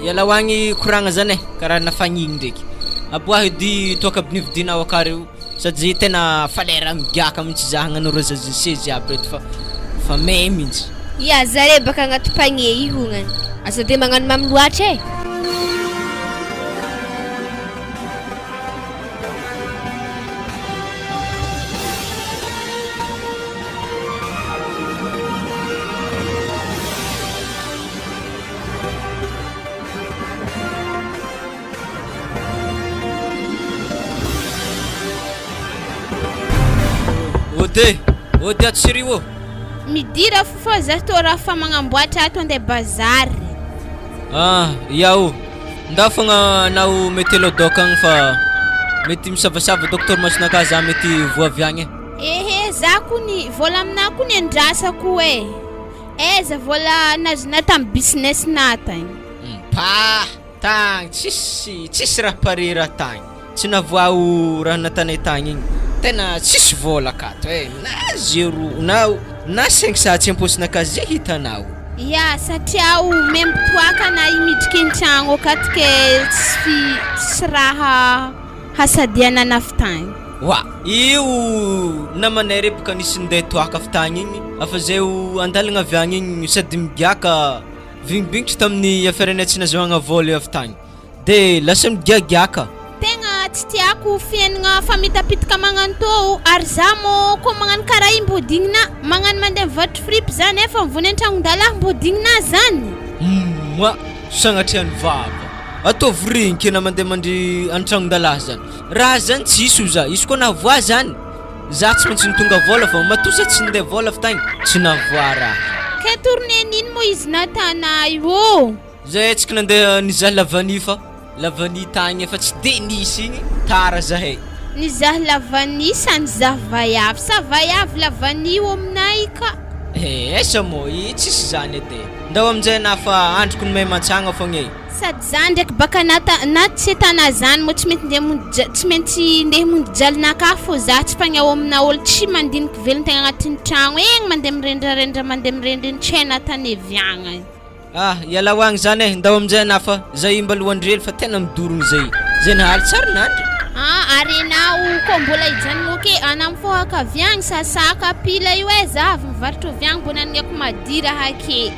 iala hoagny koragna zany karaha nafagnigny ndraiky aboahy edy toaka aby nividinao akareo sady tena falera migiaka mihitsy za hagnano razazy sezy aby reto fa may mihitsy Ya zare baka agnaty panier io hognany. Asa de magnano mamy loatra e. Ode atsiriwo. Midira fa za to raha fa magnamboatra ato andeha bazary. Yao. Ndafagna nao mety lodokagny fa mety misavasava doktor masonaka za mety voaviagny. Ehe, za kony vola amina kony andrasako e. Eza vola nazona tam business natany. Tagny tsisy raha pare raha tagny. Tsy navoao raha natanay tagny igny. Tena tsisy vola akato na zero na 500 tsy amposinaka zay hitanao. Ya satria mempotoaka na imidriky an-tragno akatike tsy raha hasadiana naftagny. Wa io namanay rebaka nisy ndeha toaka aftagny igny afa zay andalagna avy agny igny sady migiaka vingibignitry tamin'ny afarana tsy nazahoagna vola aftagny de lasa migiagiaka. Tegna tsy tiako fiainagna famitapitika magnano tô ary za mo ko magnano karaha io mbodignina magnano mandeha mivatry fripe zany efa mivony an-tragnon-dalahy mbodignina zany. Sagnatria ny vava ataovy rinky na mandeha mandry an-tragnon-dalahy zany raha zany tsisy io za izy koa navoa zany za tsy maintsy nitonga vola fa matosa tsy ndeha vola fitagny tsy navoa raha. Ke tourné nino mo izy natana io zay etsika nandeha nizaha lavani tagny efa tsy de nisy igny tara zahay. Nizaha lavani sa nizaha vaiavy sa vaiavy lavani io aminay ka. Esa mo tsisy zany edy ndao aminjay na fa androko ny mahay mantsagna fogna e. Sady zany ndraiky baka na tsy tana zany mo tsy maintsy ndeha mondy jalonaka fô za tsy mpagnao amina olo tsy mandiniky velon tegna agnatin'ny tragno egny mandeha mirendrendra tsy natany eviagna. Yala hoagny zany e ndao aminjay na fa zay mbalohandrely fa tena midorogny zay nahaly tsara nandry. Arenao ko mbola ijanogno ke anam fô akaviagny sasaka pila io e za avy mivarotra oviagny mbo nananiako madira hake.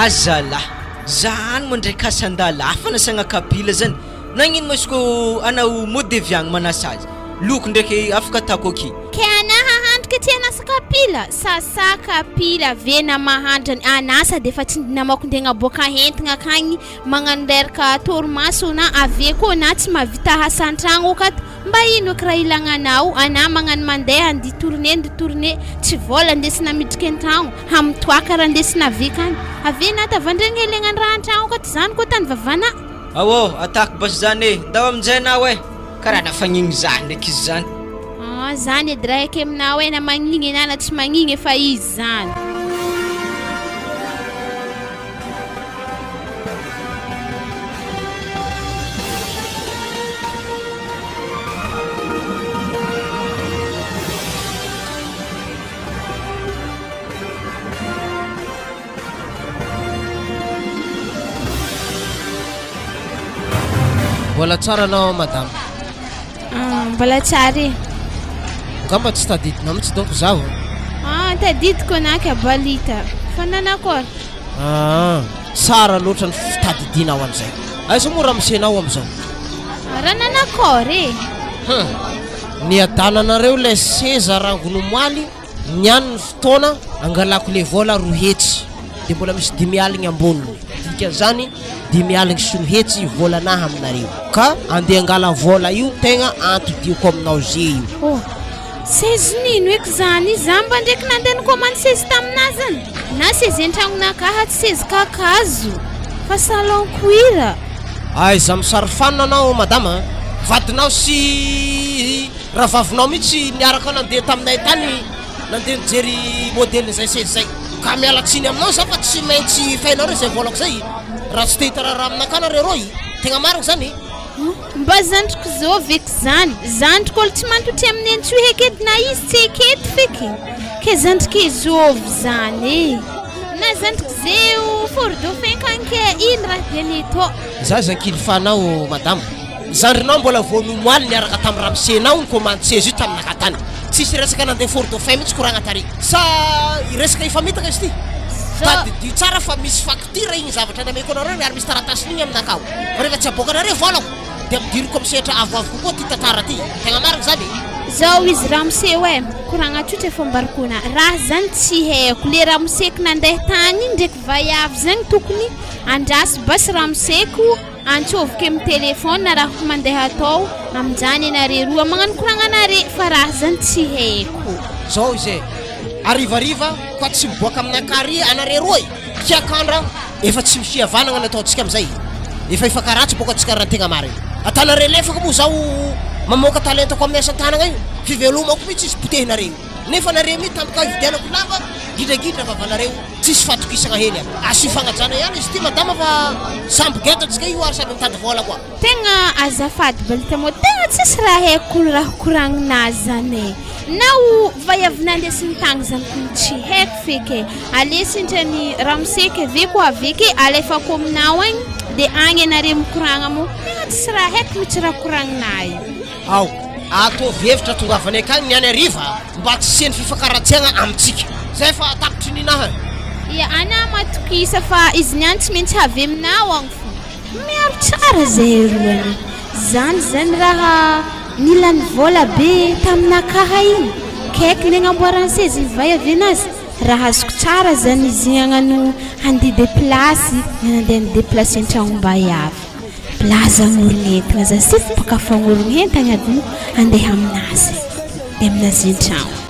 Zalahy zany mo ndraiky kasandalahy fa nasagna kapila zany nagnino moa ko anao mode viagny manasazy loko ndraiky afaka atako aky. Ke anaha handrika ty anasa kapila sasa kapila vena mahandrany anasa de fa tsy namako ntegna boaka hentigna akagny magnano leraka torimaso na ave ko na tsy mavita hasan-tragno akato mba ino eky raha ilagnanao ana magnano mandeha andy tourné tsy vola andesina midriky an-tragno hamitoaka raha andesina avekany ave na tavandregny helegnany raha an-tragno akato zany koa tany vavana. Atako basy zany e ndao aminjay nao e karaha nafagnigny zany ndraiky izy zany. Zany edy raha ake aminao e na magnigny ana na tsy magnigny efa izy zany. Mbola tsara anao madame. Mbola tsara e. Ngamba tsy tadidinao mihitsy donc zaho. Tadidiko anaka balita fa nanakôry. Tsara loatra ny fitadidinao an'izay. Aiza moa raha misenao am'izao? Raha nanakôry e. Ny adananareo lay seza rangono moaly niany ny fotoana angalako le vola rohetsy de mbola misy 10 aligny amboniny. Dikan'izany 10 aligny sy rohetsy volanahy aminareo ka andeha angala vola io tegna antodioko aminao zay io. Sezy nino eky zany za mba ndraiky nandeha nicommande sezy taminah zany na sezy an-tragnonakahy tsy sezy kakazo fa salon cuir. Aiza misarifanina anao madama vadinao sy ravavinao mihitsy niaraka nandeha taminay tany nandeha nijery modèle zay sezy zay ka miala tsiny aminao za fa tsy maintsy fainao re zay volako zay raha tsy te hitarara aminaka nareo roy tegna marina zany. Mba zandriko zao veky zany zandriko olo tsy mantotry amin'ny entso hekety na izy tsy hekety feky ke zandriko ezovy zany na zandriko zeo fort dauphin kanke ino raha diany za zankily fanao madame zandrinao mbola voanomoaly niaraka tamin'ny ramsenao ny commande sezy io taminaka tany tsisy resaka nandeha fort dauphin mihitsy koragna tary sa resaka ifamitaka izy ty. tadidio tsara fa misy facture igny zavatra nameko anareo ary misy taratasy igny aminakao fa rehefa tsy aboakanareo volako dia midiriko amin'ny sehatra avoavo kokoa ty tantara ty tegna marina zany zao izy ramose hoe koragna tsotra fambarikona raha zany tsy haiko le ramoseko nandeha tany iny ndraiky vaiavy zany tokony andrasy basy ramoseko antsoviko amin'ny telefôny na raha mandeha atao amin'izany anare roa magnano koragna anare fa raha zany tsy haiko zao izy arivariva fa tsy miboaka aminakary anare roa kiakandra efa tsy mifihavanagna nataontsika amin'izay efa ifakaratsy boka atsika raha tegna marina atanare lefaka moa zao mamoaka talentako amin'ny asa-tanagna io fivelomako mihitsy izy potehina regny nefa nare mihitsy tampoka hividianako lava gidragidra fa vanareo tsisy fatokisagna hely asy fagnajana ihany izy ty madama fa samby getatsika io ary samy mitady vola koa tegna azafady balita moa tegna tsisy raha haiko raha koragninazy zany nao vaiavinandesiny tagny zany koa tsy haiko feky alesindrany ramoseka ave koa aveke alefako aminao agny dia agny anare mikoragna mo tegna tsisy raha haiko mihitsy raha koragninahy ao atovy hevitra tongavanay akagny niany ariva mba tsy seny fifakaratsiagna amintsika zay fa tapitry ninaha ia ana matokisa fa izy niany tsy maintsy avy aminao agny fo miaro tsara zay roany zany raha nilany vola be taminakaha igny kaiky le agnamboarany sezy ivay avy anazy raha azoko tsara zany izy agnano handeha deplasy nandeha nideplasy an-tragnom-bayavy plaza ngorognetigna za sify baka fangorognetigna aby andeha aminazy dia aminazy an-tragno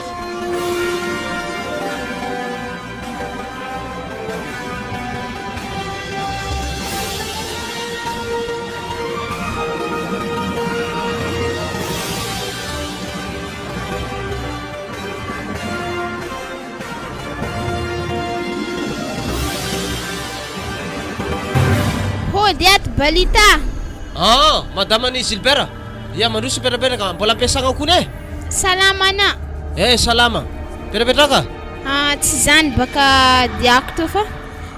diaty balita madame ani Gilbert ia mandroso petrapetraka mbola ampiasagna kone salamana salama petrapetraka tsy zany baka diako to fa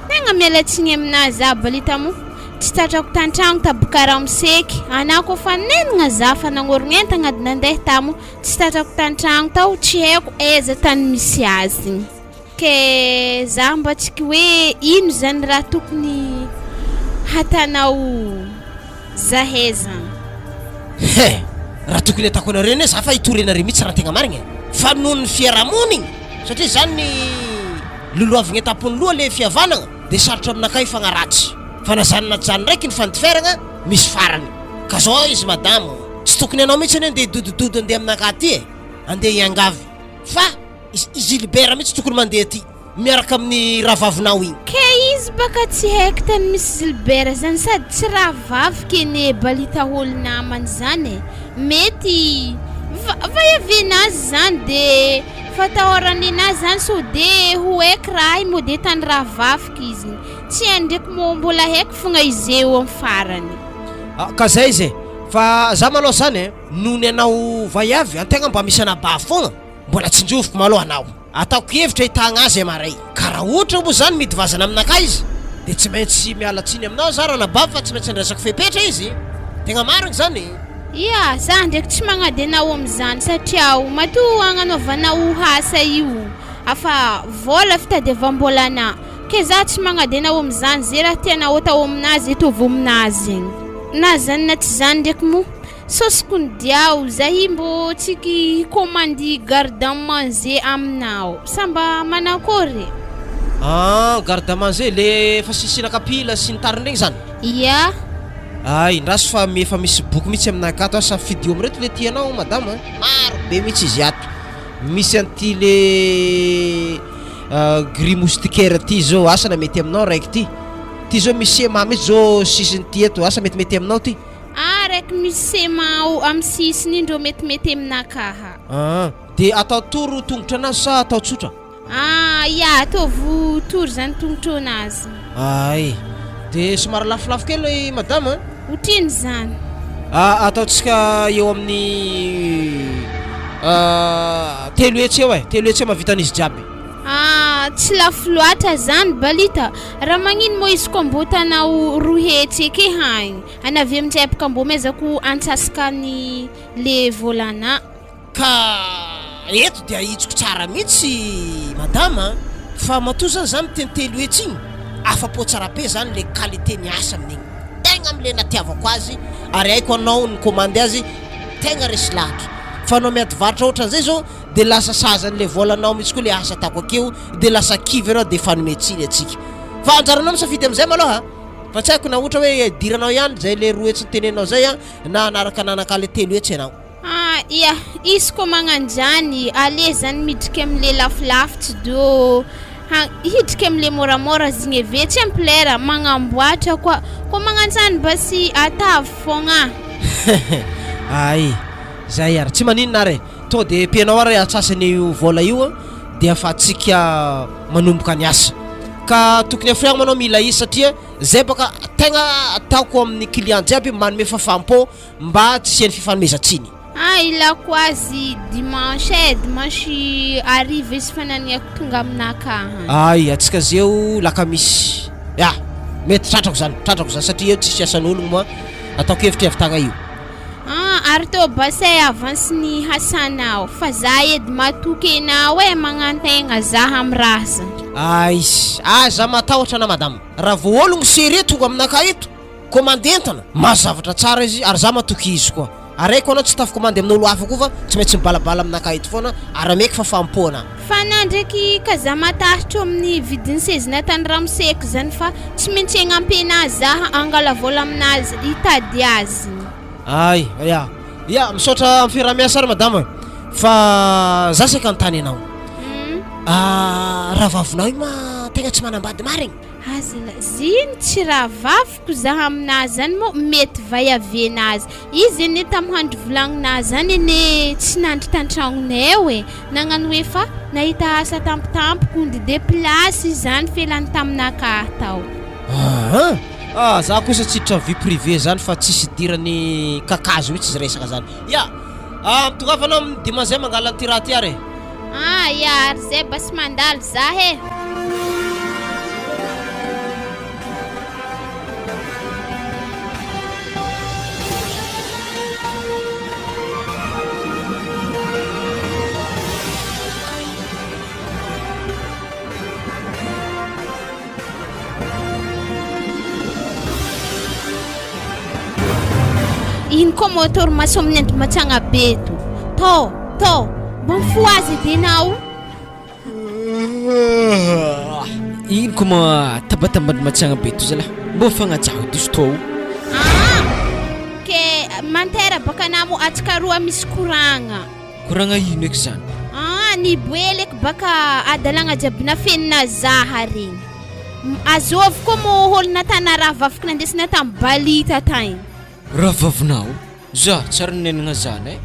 tegna mialatsiny aminazy za balita mo tsy tatrako tantragno taboka ramoseky ana koa fa nenagna za fa nangorogentagna ady nandeha tamo tsy tatrako tantragno tao tsy haiko aiza tany misy azy ke za mba tsika hoe ino zany raha tokony hatanao zaheza raha tokony atako anareo ne za fa hitorenareo mihitsy raha tegna marigna fa noho ny fiarahamonigny satria zany ny loloavigna etapony loha le fihavanagna dia sarotra aminakay fagnaratsy fa nazanona jany raiky ny fandiferagna misy farany ka zao izy madamo tsy tokony anao mihitsy ane andeha dodododo andeha aminaka ty andeha hiangavy fa Gilbert mihitsy tokony mandeha ty miaraka amin'ny rahavavinao igny ke izy baka tsy haiko tany misy Gilbert zany sady tsy raha vavy kene balita olo-namany zany mety vaiavinazy zany dia fatahorany anazy zany so dia ho haiko raha mo dia tany raha vaviky izy tsy ndraiky mo mbola haiko fogna izy eo amin'ny farany ka zay izy fa za maloha zany noho ny anao vaiavy antegna mba misy anabà fogna mbola tsinjoviko maloha anao ataoko hevitra hitagna azy maray karaha ohatra moa zany midy vazana aminakay izy dia tsy maintsy mialatsiny aminao za raha nabavy fa tsy maintsy andraisako fepetra izy tegna marigny zany ia za ndraiky tsy magnady anao amin'izany satria matoa agnanaovanao hasa io afa vola fitadiavam-bolana ke za tsy magnady anao amin'izany zay raha tianao atao aminazy etovy aminazy igny na zany na tsy zany ndraiky mo sosiko ny diao zahy mbo tsiky commande garde à manger aminao samba manakory garde à manger le fasisina kapila sy ny tariny regny zany ia ay ndraso fa efa misy boky mihitsy aminaka ato safidio amireto le tianao madame maro be mihitsy izy ato misy anty le gris moustiquaire ty zao asana mety aminao raiky ty zao misy ema mihitsy zao sisiny ty eto asa metimety aminao ty raiky misy ema amin'ny sisiny indreo metimety aminakaha dia atao toro tongotra anazy sa atao tsotra ia ataovy tory zany tongotra anazy ay dia somary lafolafo kely madame otriny zany ataotsika eo amin'ny telo etsy eo mahavita an'izy jiaby tsy lafo loatra zany balita raha magnino moa izy koa mbo tanao rohetsy eky hagny anavy aminjepaka mbo mezako antsasaka ny le volana ka eto dia hitsiko tsara mihitsy madama fa matoa zany zany tentelo etsy igny afa-po tsara be zany le qualité ny asa amin'igny tegna am'le natiavako azy ary haiko anao ny commande azy tegna resy lahatra fa anao miady varatra ohatran'izay zao de lasa sazan'le volanao mihitsy koa le asa atako akeo de lasa kivy anao de fanometsiny atsika fa anjaranao misafidy am'izay malôha fa tsy haiko na ohatra hoe diranao ihany zay le roa etsy tenenao zay na anaraka nanakale telo etsy ianao ia izy koa magnanjany ale zany midriky am'le lafilavitsy do hidriky am'le moramora zigny ave tsy amplera magnamboatra koa magnanjany basy atavy fogna ay zay ary tsy maninona ary to de pianao ary atsasany vola io de afatsika manomboka ny asa ka tokony afragna manao mila izy satria zay baka tegna ataoko amin'ny client jiaby manome fafampo mba tsy siany fifanomezantsiny ilako azy dimanche arrive izy fananiako tonga aminaka ay atsika zeo lakamisy ya mety tratrako zany satria eo tsisy asan'ologno moa ataoko hevitra avitagna io ary to basay avance ny hasanao fa za edy matoky anao magnantegna zaha amin'ny raha ay za matahotra na madame raha vao ologno sérieux tonga aminaka eto commande entana mazavatra tsara izy ary za matoky izy koa araiko anao tsy tafy commande amin'olo hafa koa fa tsy maintsy mibalabala aminaka eto foana ary meky fafampoana fa na ndraiky ka za matahitra amin'ny vidiny sezina tany ramoseko zany fa tsy maintsy agnampena zaha angala vola aminazy hitady azy ay ya misaotra amin'ny fiaramiasa ary madame fa za saika antany anao raha vavinao io ma tegna tsy manambady marigny azala ziny tsy raha vaviko zaha aminazy zany moa mety vaiavenazy izy ene tamin'andro volagninazy zany ene tsy nandry tantragnonay nagnano hoe fa nahita asa tampotampoka ondy deplace zany felany taminaka tao za kosa tsitra vie privé zany fa tsisy dirany kakazo itsy izy resaka zany ya mitogafanao amin'ny dimanche mangala ty raha ty ary ya ary zay basy mandalo za ino koa motor maso amin'ny andro matsagna be to mba mifoazy edy anao ino koa ma tabatambandro matsagna be to zalahy mba mifagnajaho diso to ke mantera baka namo atsika roa misy koragna ino eky zany ny boeleky baka adalagna jiaby nafenina zaha regny azovy koa mo holona tana raha vavaka nandesina tamin'ny balita tagny raha vavinao za tsara nenagna zany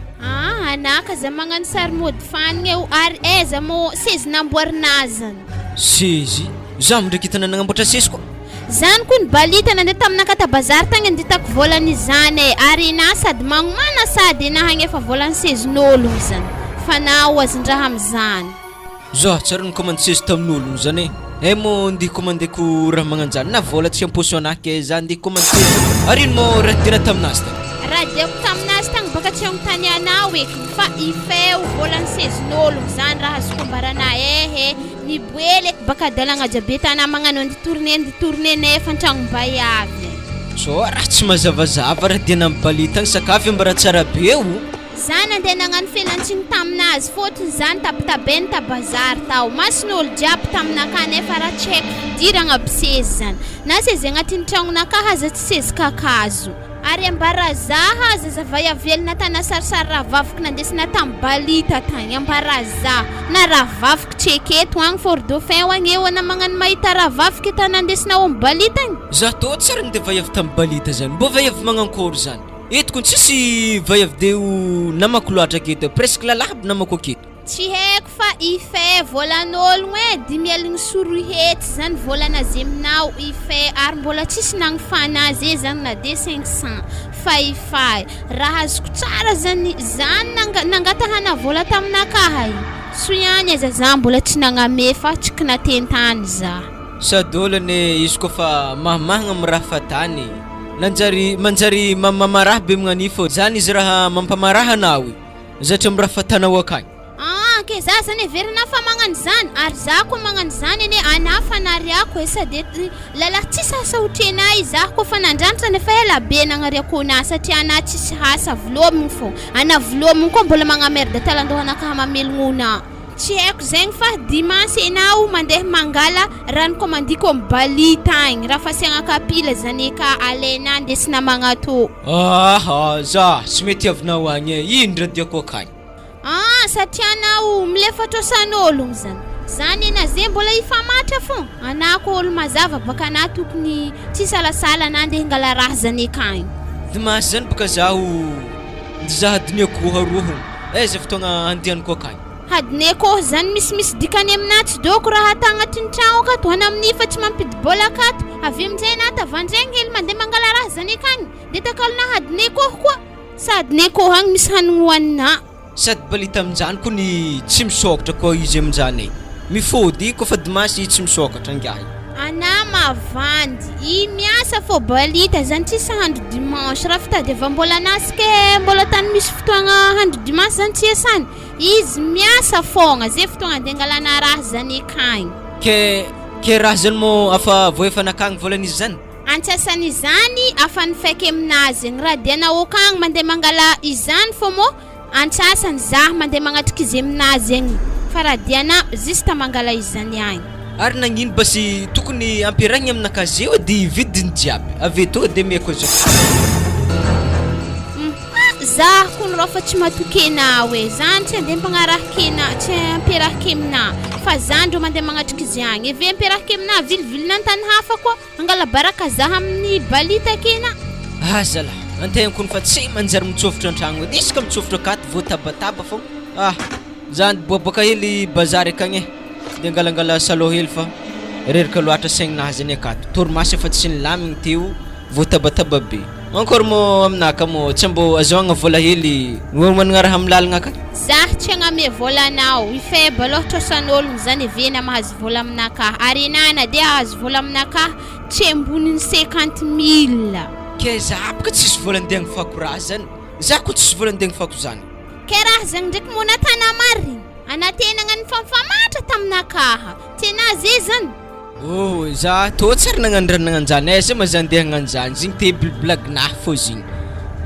anaka za magnano sary mody fanigny eo ary aiza mo sezy namboarinazany sezy za ndraiky hitana nagnamboatra sezy koa zany koa ny balita nandeha taminaka ta bazary tagny anditako volany zany ary na sady magnomana sady na hagny efa volany sezin'ologno zany fa na oazin-draha am'zany za tsara ny commande sezy tamin'ologno zany mo ndi commandeko raha magnanjany na vola tsy amposo anake za ndi commande ary ino mo raha dina taminazy raha diako taminazy tagny baka tsy agnontany anao eky fa ifeo volany sezin'ologno zany raha azokombarana ny boeleky baka dalagna jiaby tana magnano anditourné nefa an-tragnom-bayavy so raha tsy mazavazava raha dina mibalita tagny sakafo ambara tsara be zany andeha nagnano felantsiny taminazy fotony zany tabitabeny tabazary tao masin'olo jiaby taminaka nefa raha tsy haiko fidiragna aby sezy zany na sezy agnatin'ny tragnonaka haza tsy sezy kakazo ary ambara zaha zazavay avelona tana sarisary raha vavaka nandesina tamin'ny balita tagny ambara zaha na raha vavaka tsy eketo agny fort dauphin agny eo na magnano mahita raha vavaka eta nandesina ao amin'ny balita agny za to tsara nde vaiavy tamin'ny balita zany mbo vaiavy magnankôry zany eto kon tsisy vaiavy deo namako loatra aketo presque lalaby namako aketo tsy haiko fa ife volan'ologno 5,000 sorohety zany volanazy aminao ife ary mbola tsisy nagnifanazy zany na de 500 fa ifay raha azoko tsara zany nangatahana vola taminakaha soiany aza za mbola tsy nagname fa tsyky natentany za sady olane izy koa fa mahimahagna amin'ny raha fatany manjary mamaraha be magnan'io fô zany izy raha mampamaraha anao zatra amin'ny raha fatanao akagny ke za zany verina fa magnano zany ary za ko magnano zany ene anafanariako e sady lalahy tsisy asa otrenay za ko fa nandranitra nefa ela be nagnariako na satria ana tsisy asa vlomigny fo ana vlomigny ko mbola magnamerda talandohana ka mamelogna tsy haiko zegny fa dimanche enao mandeha mangala rano komandiko mbalita igny raha fasiagna kapila zany ka alena ndesina magnato za sy mety avinao agny indra diako akagny satria anao milefatra san'ologno zany ena zay mbola ifamatra fo anako olo mazava baka ana tokony tsy salasala nandeha ngala raha zany akagny dimanche zany baka zaho ndizahadiny akoho aroho aiza fotoagna andehanako akagny hadiny akoho zany misy dikany amina tsy doko raha ata agnatin'ny tragno akato ana amin'ny fa tsy mampidy bola akato avy amin'izay na tavandraigny hely mandeha mangala raha zany akagny de takalona hadiny akoho koa sadiny akoho agny misy hanigny hohanina sady balita amin'izany koa ny tsy misokatra koa izy amin'izany mifody koa fa dimanche tsy misokatra angahy ana mavandy miasa fô balita zany tsisy handro dimanche raha fitady mbola nasike mbola tany misy fotoagna handro dimanche zany tsy asany izy miasa fogna zay fotoagna andeha angalana raha zany akagny ke raha zany mo afa voefa nakagny volan'izy zany antsasany zany afa nifaiky aminazy igny raha dianao akagny mandeha mangala izany fô mo antsasany za mandeha magnatriky izy aminazy igny fa raha diana juste mangala izany agny ary nagnino basy tokony ampiragny aminakazy eo di vidiny jiaby avy to de miako zao za kun raha fa tsy matokena we zany tsy andeha mpagnarahakena tsy ampirahaka amina fa zany ndro mandeha magnatriky izy agny evy ampirahaka amina vilivilina antany hafa koa angala baraka za amin'ny balita kena zala antegna kony fa tsy manjary mitsofitra an-tragno edy isaka mitsofitra akato voatabataba fô zany boabaka hely bazary akagny de angalangala salo hely fa reraka loatra saigninazy any akato torimasy efa tsy nilamigny teo voatabataba be encore mo aminaka mo tsy mbo azoagna vola hely managna raha milalagna akagny za tsy agname volanao ifaible loatra san'ologno zany evena mahazo vola aminaka ary enana de ahazo vola aminaka tsy amboniny 50 000 ke za baka tsisy vola andeha fako raha zany za ko tsisy vola andeha fako zany ke raha zany ndraiky mona tana mariny anatenagna ny famfamatra taminakaha tena zay zany za to tsara nagnano raha nagnanjany aiza ma za andeha hagnanjany zigny te blagnahy fô zigny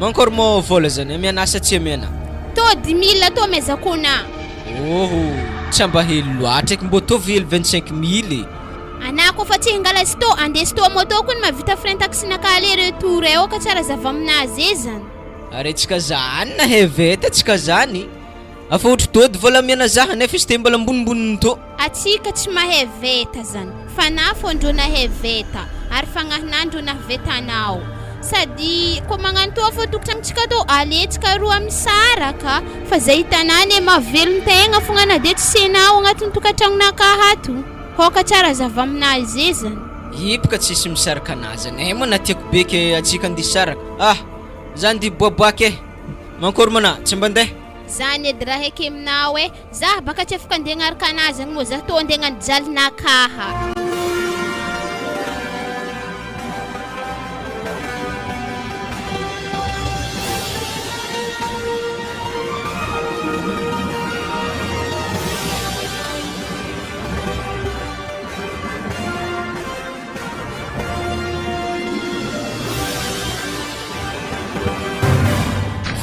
mankôry mo vola zany amianasa tsy amiana to 10 000 to mezakona tsy amba hely loatra eky mbo to vely 25 000 anako fa tsy hingala sto andeha sto moto kony mavita frein taxi naka aller retour eo ka tsara zava aminazy zany are tsika zany na heveta tsika zany afa ohatry tody vola miana zaha nefa izy te mbola ambonimboniny to atsika tsy maheveta zany fa na fô ndro naheveta ary fagnahinandro nahevetanao sady ko magnano to fô tokotragnitsika to aletsika roa misaraka fa zay hitanany mavelon-tegna fogna na de tsy senao agnatin'ny tokantragnonakahato hoka tsara zava aminazy zany ipaka tsisy misaraka anazy any mo na tiako be ke atsika andihy saraka zany di boaboaka mankôry mana tsy mba andeha zany edy raha eky aminao za baka tsy afaka andeha agnaraka anazy agny moa za to andeha agnanojalinakaha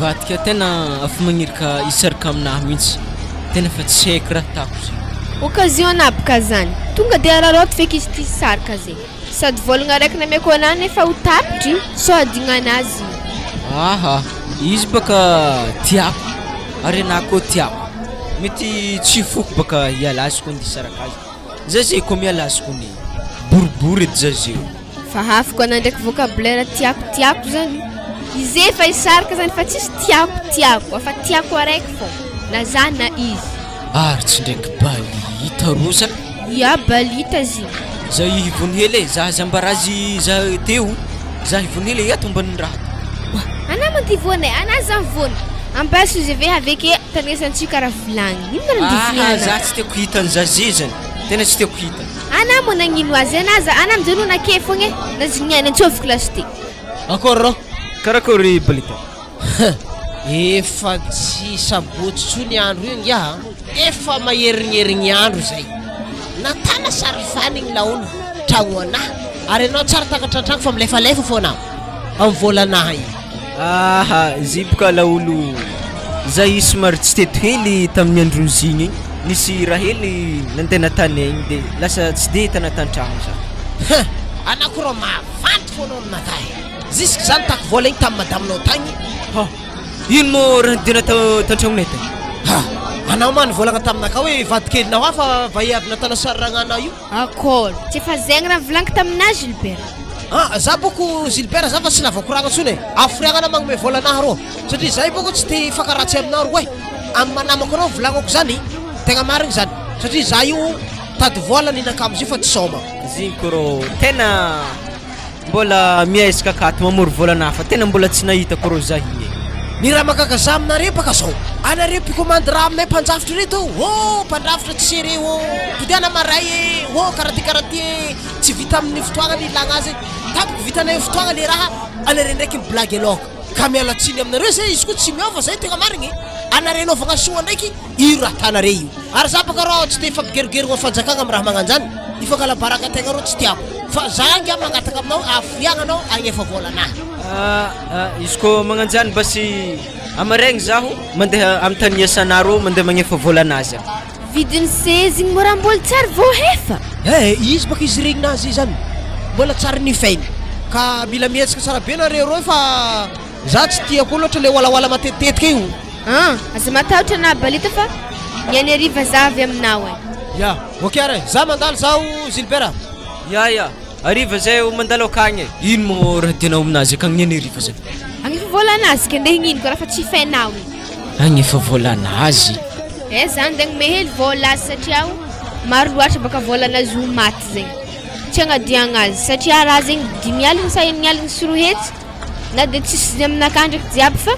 vatika tena afa magnirika isaraka aminahy mihitsy tena fa tsy haiko raha tako zay occasion abaka zany tonga de araroto feky izy ty saraka zay sady volagna raiky nameko anany nefa ho tapitry so adigna anazy izy baka tiako ary anahy koa tiako mety tsy foko baka hiala azy koa andihy saraka azy za zay koa miala azy koa ny boribory edy za zay fa hafako anany ndraiky vocabulaire tiako zany izy efa isaraka zany fa tsisy tiako afa tiako araiky fô na za na izy ary tsy ndraiky balita rosaka ya balita zigny za hivony hely za zambarazy za teo za hivony hely ato ambanin'ny raha ana mantivony ana za mivony ambaso izy ave aveke tanesantsika raha volagny ino marandivony za tsy tiako hitany za zezany tena tsy tiako hitany ana mo nagnino azy anaza ana amizano nake fogna na zigniany antsôviko lasy ty akôry karakôry balita efa tsy sabotsy tsony andro io ngia efa maheringerigny andro zay natana sary fanigny laolo tragno anahy ary anao tsara takatrantragno fa milefalefa foana amin'ny volanahy ziboka laolo zay somary tsy teto hely tamin'ny andronzigny nisy raha hely nandena tanaigny de lasa tsy de tanatan-tragno za anakoro mavanty foana aminakay ziska zany taky vola igny tamin'ny madaminao tagny ino mo raha nidena tan-tragnonay tagny anao ma nivolagna taminaka hoe vadikelinao hafa vahiavina tana sariragnanao io Akôry tsy efa zegny raha volaniko taminahy Gilbert. za boko Gilbert za fa tsy navakoragna tsony afiriagnana magnome volanahy rô satria zay boko tsy te fakaratsy aminao ro amin'ny manamako anao volagnako zany tegna marigny zany satria za io tady vola ninakamizy io fa tsy soma zinko rô tena mbola miezaka akato mamory volanahy fa tena mbola tsy nahitako rô za igny ny raha makakaza aminareo baka zao anareo mpikomandy raha aminay mpanjafitra reto mpandrafitra tsy sere podiana maray karaha ty tsy vita amin'ny fotoagna ny ilagna azy tapoko vitanay fotoagna le raha anareo ndraiky miblagy aloka ka mialatsiny aminareo zay izy koa tsy miova zay tegna marigny anareo naovagna soa ndraiky io raha tanare io ary za baka rô tsy te fampigerigerigna fanjakagna amin'ny raha magnanjany ifakalabaraka tegna rô tsy tiako fa za ngia magnataka aminao afiriagnanao agnefa volanahy izy ko magnanjany basy amaregny zaho mandeha amin'ny tany iasanah rô mandeha magnefa volanazy Vidiny sezigny mora mbola tsara voahefa. Izy baka izy regninazy zany mbola tsara nifainy ka mila mihetsika tsara be nareo rô fa za tsy tiako loatra le walawala matetetika io aza matahotra na balita fa niany ariva za avy aminao ya okare za mandalo zao Gilbert ya ariva zay mandalo akagny ino mo raha tianao aminazy akagny niany ariva zay agnefa volanazy ka ndeha hinino ko raha fa tsy fainao agnefa volanazy zany degny mehely vola satria maro loatra baka volanazy ho maty zegny tsy agnadiagna azy satria raha zegny 10 aligny sa 9 aligny sorohetsy na de tsisy aminakah ndraiky jiaby fa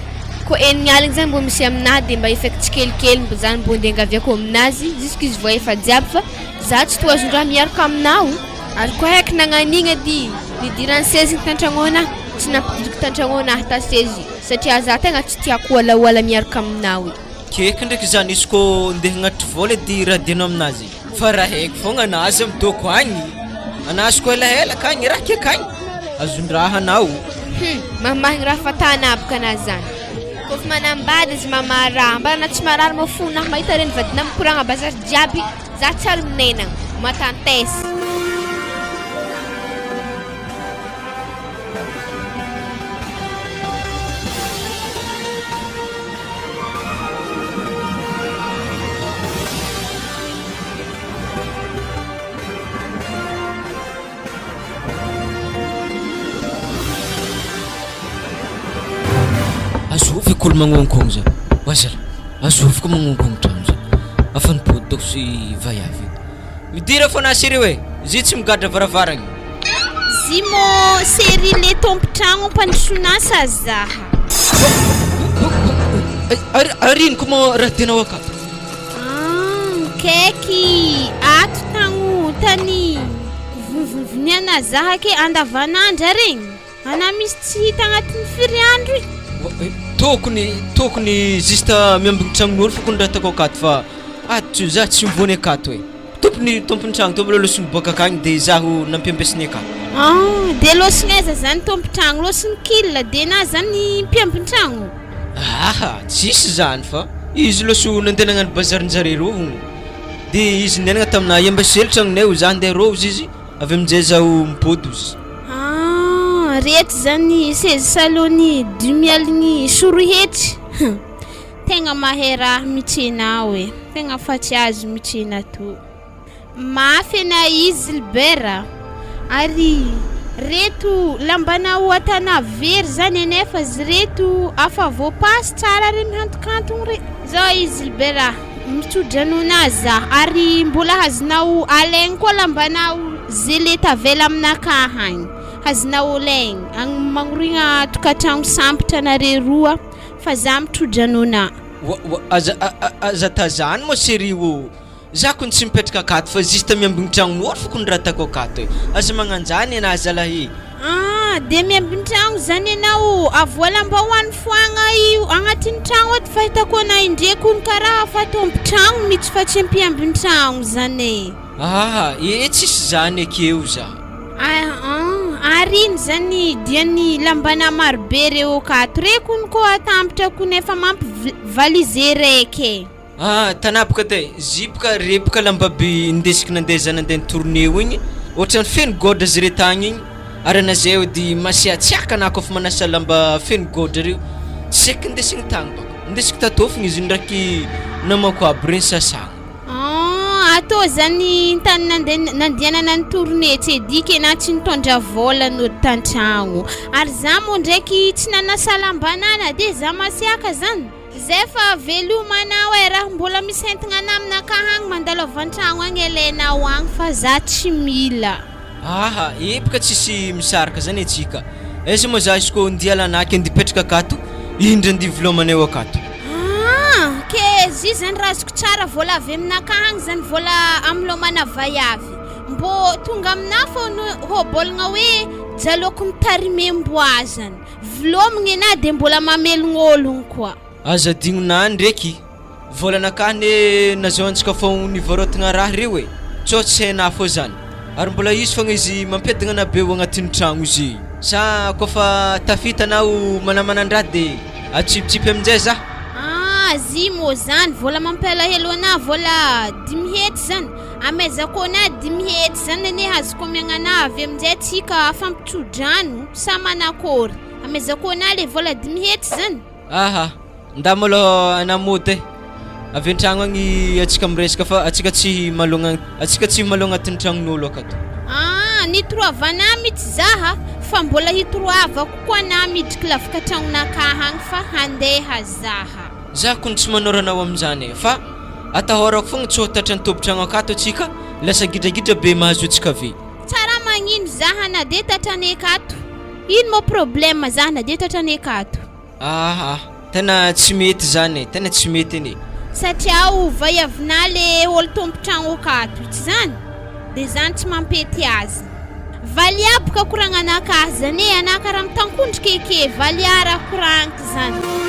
ko 9 aligny zany mbo misy aminahy de mba efa tsikelikely mbo zany mbo ndenga aviako aminazy jusqu'izy voaefa jiaby fa za tsy toazon-draha miaraka aminao ary ko haiko nagnanigny edy nidirany sezigny tantragnona tsy nampidiriky tantragnona ta sezy satria za tegna tsy tiako wala miaraka aminao keky ndraiky zany izy ko ndeha agnatitry vola edy raha dianao aminazy fa raha haiko fogna anazy amidoko agny anazy ko elaela kagny raha kekagny azon-draha anao mamahigny raha fatana baka anazy zany kofa manambady izy mamaraha mba na tsy marary mafona mahita reny vadina mikoragna bazary jiaby za tsary minenagna matantesy azovy kolo magnonkogno zany wazala azovy ko magnonkogno trano zany afanipody doko sy vaiavy midira fo nasy reo zy tsy migadra varavaragny zy mo série le tompotragno mpandrisonasa zaha arino ko mo raha dianao akato kaiky ato tagno tany vovoniana zaha ke andavanandra regny ana misy tsy hita agnatin'ny firy andro tokony zista miambigny tragnon'olo fokony raha tako akato fa ato za tsy mivony akato tompony tragno tombo losiny boaka akagny de zaho nampiambesiny akato de losinaiza zany tompotragno losiny killa de na zany mpiambin-tragno tsisy zany fa izy loso nandeha nagnano bazarinjare ro de izy nianagna tamina iambasely tragnonay za andeha rose izy avy aminjay zaho mipody izy rehetra zany sezy salony 10 aligny sorohetry tegna mahay raha mitrena tegna fatsy azo mitrena to mafy na izy Gilbert ary reto lambanao atana very zany anefa zy reto afa voapasy tsara re mihantokantogny re zao izy Gilbert mitodranona za ary mbola hazonao alaigny koa lambanao zay le tavela aminakah hagny hazonao laigny agny magnorigna tokatragno sampitra nare roa fa za mitodranona aza tazany mo série za kony tsy mipetraka akato fa zista miambigny tragnon'olo fokony raha tako akato aza magnanjany anazy alahy de miambin-tragno zany ianao avoalam-bahoany foagna io agnatin'ny tragno ato fahitako anay indreky ony karaha fa tompo-tragno mihitsy fa tsy ampiambin-tragno zany tsisy zany akeo za ariny zany diany lambana marobe reo akato reko ony koa atambatra ko nefa mampivalize raiky tanapaka te zipoka repoka lambaby indesiky nandeha zany andeha tournée igny ohatrany feno godra zy retagny igny ary anazay ody masiatsiaka anao kofa manasa lamba feno godra reo tsy eky indesigny tagny baka indesiky tatofigny izy ndraiky namako aby reny sasagna atao zany tany nandianana ny tournée tsy ediky na tsy nitondra vola no tan-tragno ary za moa ndraiky tsy nanasa lambanana de za masiaka zany zay fa velomanao raha mbola misy entagna naminaka hagny mandalo avan-tragno agny elenao agny fa za tsy mila epaka tsisy misaraka zany atsika aiza moa za izy koa ndialanaky andipetraka akato indra andivilomanao akato ke zy zany raha azoko tsara vola avy aminaka hagny zany vola amilomana vaiavy mbo tonga amina fa hobolagna hoe jaloko mitarimem-boa zany vilomigny ana de mbola mamelognologno koa aza dignona ndraiky volanakane nazahoantsika fa nivarotagna raha reo tsô tsy hainah fô zany ary mbola izy fogna izy mampiadagna anabe ho agnatin'ny tragno izy sa kofa tafitanao manamanandraha de atsipitsipy aminjay za zy moa zany vola mampalahelo ana vola 10 hety zany amezako ana 10 hety zany ane azoko amiagnana avy aminjay tsika fampitrodrano sa manakôry amezako ana le vola 10 hety zany nda malo anamody avy an-tragno agny atsika miresaka fa atsika tsy malogna agnatin'ny tragnon'olo akato nitroavana mihitsy zaha fa mbola hitroavako koa na midriky lavaka tragnonaka hagny fa handeha zaha za kony tsy manoranao amin'izany fa atahorako fogna tsy hotatry ny tompotragno akato atsika lasa gidragidra be mahazo atsika ve tsara magnino zaha na de tatrany akato ino mo problème zaha na de tatrany akato tena tsy mety zany tena tsy mety ane satria vaiavina le olo tompotragno akato tsy zany de zany tsy mampety azy valy aboka koragnanaka azy zany anaka raha mitankondrika eke valy ara koragnaka zany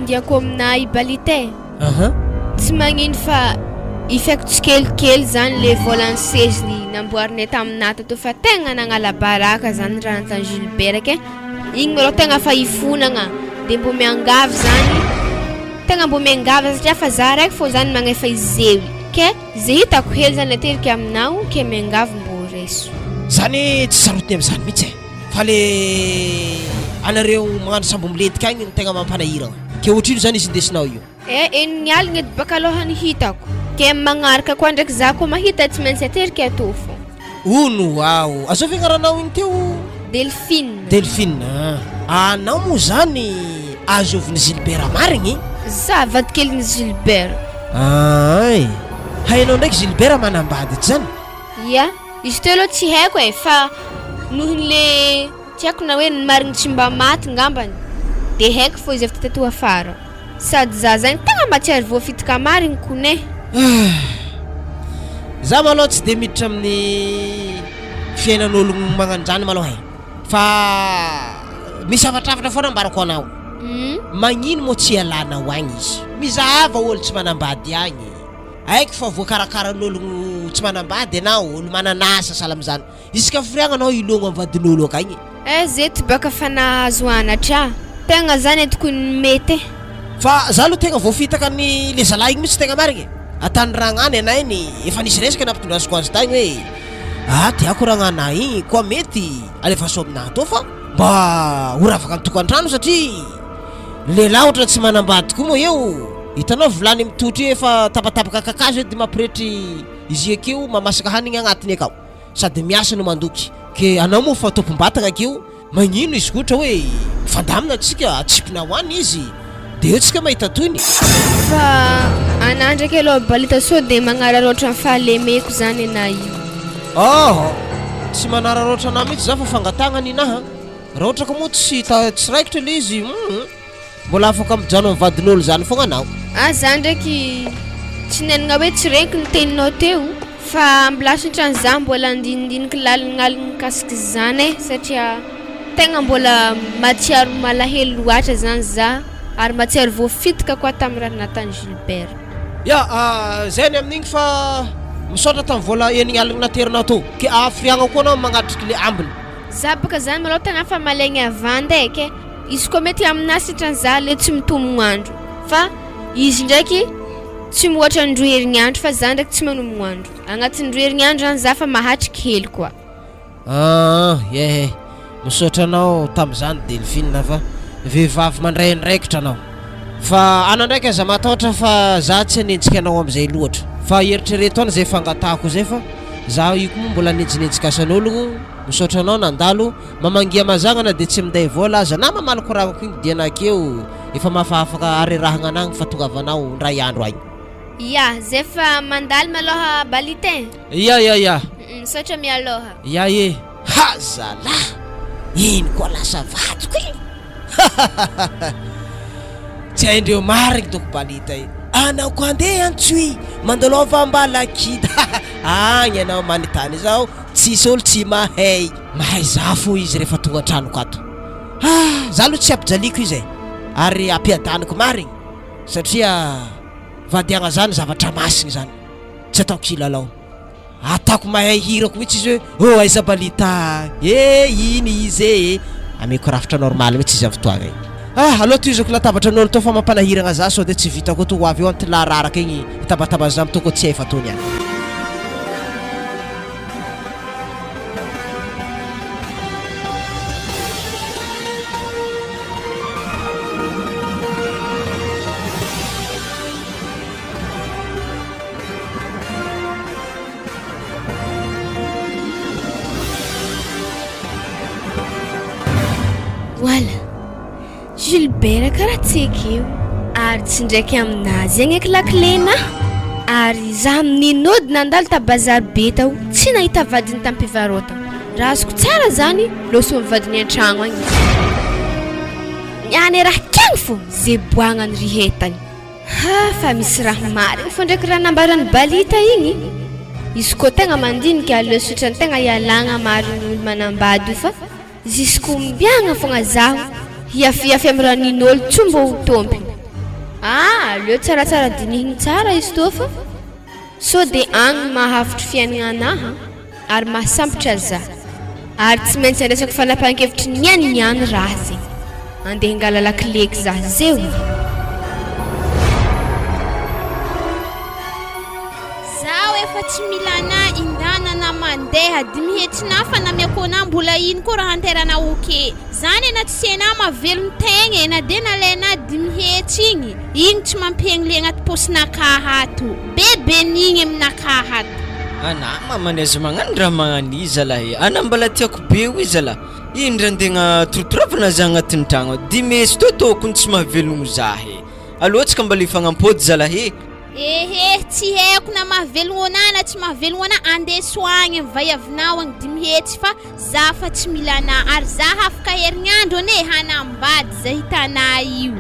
antondiako amina ibalite tsy magnino fa ifaiko tsikelikely zany le volan'ny seziny namboarinay taminah tato fa tegna nagnala baraka zany raha natan Gilbert ke igny malôha tegna fa ifonagna de mbo miangavy zany tegna mbo miangavy satria fa za raiky fô zany magnefa izy zewy ke zay hitako hely zany laterika aminao ke miangavy mbo reso zany tsy sarotiny am'zany mihitsy fa le anareo magnano sambo miletika agny tegna mampanahiragna ke ohatrino zany izy indesinao io eniny aligna edy baka alohany hitako ke magnaraka koa ndraiky za koa mahita tsy maintsy aterika atô fô ono azao vignaranao igny teo Delphine anao moa zany azoviny Gilbert marigny za vadikelyny Gilbert hainao ndraiky Gilbert manambady zany izy teo aloha tsy haiko fa nohony le tsy haiko na hoe marigny tsy mba maty ngambany de haiko fô izy avy tato afara sady za zany tegna matsiary voafitaka marigny kone za malôha tsy de miditra amin'ny fiainan'ologno magnanojany malôha fa misy avatrafatra foana ambarako anao magnino moa tsy alanao agny izy mizahava olo tsy manambady agny haiko fa voakarakaran'ologno tsy manambady anao olo mananasa sala am'zany izy ka firiagna anao ilogno am'vadin'olo akagny zety baka fa nahazo anatra tegna zany atokony mety fa za aloha tegna voafitaka ny le zalahy igny mihitsy tegna marigny atany ragnany anay ny efa nisy resaka nampitondraziko azy tagny hoe tiako ragnanahy igny koa mety alefaso aminahy tô fa mba horavaka nytokantrano satria lehilahy ohatra tsy manambady koa moa eo hitanao volany mitotry efa tapatapaka kakazo edy mampiretry izy akeo mamasaka hanigny agnatiny akao sady miasa no mandoky ke anao moa fa tompom-batagna akeo magnino izy ohatra hoe fandamina atsika atsipina hoany izy de eo tsika mahita toyny fa Ana ndraiky aloha balita sao de magnararoatra ny fahalemeko zany na io. Tsy manararoatra anah mihitsy za fa fangatagna ninaha. Raha ohatra ka moa tsy raikitra le izy mbola afaka mijano amin'ny vadin'olo zany fogna anao. Za ndraiky tsy nanagna hoe tsy reky ny teninao teo fa mbola sitrany za mbola andinindiniky lalinaliny mikasiky zany satria tegna mbola matsiaro malahelo loatra zany za ary matsiaro voafitika koa tamin'ny raha natany Gilbert. Zany amin'igny fa misaotra tamin'ny vola enigny aligny naterinao to ke afiriagna koa anao magnatriky le ambiny. Za baka zany malao tegna fa malaigny avandy ke izy koa mety aminah sitrany za le tsy mitomogno andro fa izy ndraiky tsy mihoatra ny 2 herignandro fa za ndraiky tsy manomogno andro agnatin'ny 2 herignandro zany za fa mahatriky hely koa. Misaotra anao tamin'izany Delphine fa vehivavy mandray ndraikitra anao fa ana ndraiky aza matahotra fa za tsy hanenjika anao amin'izay loatra fa eritrereto any zay fangatahako zay fa za io koa mbola nenjinenjika asan'ologno. Misaotra anao nandalo mamangia mazagnana de tsy minday vola aza na mamalako rahako igny dianakeo efa mafafaka arerahagna anagny fa tongavanao ndray andro agny. Zay fa mandalo maloha balitin. Misaotra mialoha. Zala ino koa lasa vatiko igny. Tsy haindreo marigny doko balita io. Anao koa andeha antsoy mandalova ambala kida. Agny anao manitany zao tsisy olo tsy mahay za fo izy rehefa tonga antranoko ato. Za aloha tsy ampijaliko izy ary ampiadaniko marigny satria vadiagna zany zavatra masigny zany tsy ataoko kilalao. Ataoko mahay hirako mihitsy izy hoe aiza balita iny izy ameko rafitra normal mihitsy izy amin'ny fotoagna igny. Aloha toizako latabatra n'olo to fa mampanahiragna za sao de tsy vitako to avy eo antila raraka igny itabataba za mitoko tsy hay fatony any. Gilbert karaha tsekeo ary tsy ndraiky aminazy agny eky laklena ary za amin'inody nandalo ta bazary be tao tsy nahita vadiny tampivarotana. Raha azoko tsara zany loso mivadiny an-tragno agny niany raha kegny fo zay boagnany rihetany. Fa misy raha marigny fo ndraiky raha nambarany balita igny. Izy koa tegna mandinika aleo sotrany tegna ialagna mariny olo manambady io fa izy kombiagna fogna zaho hiafiafy amin'ny raha nin'olo tsy mbo ho tompiny. Aleo tsaratsara dinihigny tsara izy to fa so de agny mahafitry fiainagna anaha ary mahasambotra za ary tsy maintsy andresako fanapahan-kevitry niany raha zay andeha hingala lakileky za zeo. Zaho efa tsy milana indanana mandeha dimy hetrina fa namiakona mbola ino koa raha anterana oke zany na tsy sena mavelony tegna na de nalaina dimy hetry igny tsy mampiegny le agnaty posinakahato bebe n'igny aminakahato. Ana mamany aza magnano raha magnano izy alahy ana mbala tiako be o izy ala ino raha andegna torotoravana za agnatin'ny tragno dimy hetsy to tokony tsy mahavelogno zahy alohatsika mbala ifagnampody zalahy. Tsy haiko na mahavelogno na tsy mahavelogno ana andeha soagny vaiavinao agny dimy hetsy fa za fa tsy milana ary za afaka herignandro ane hanambady za hitana io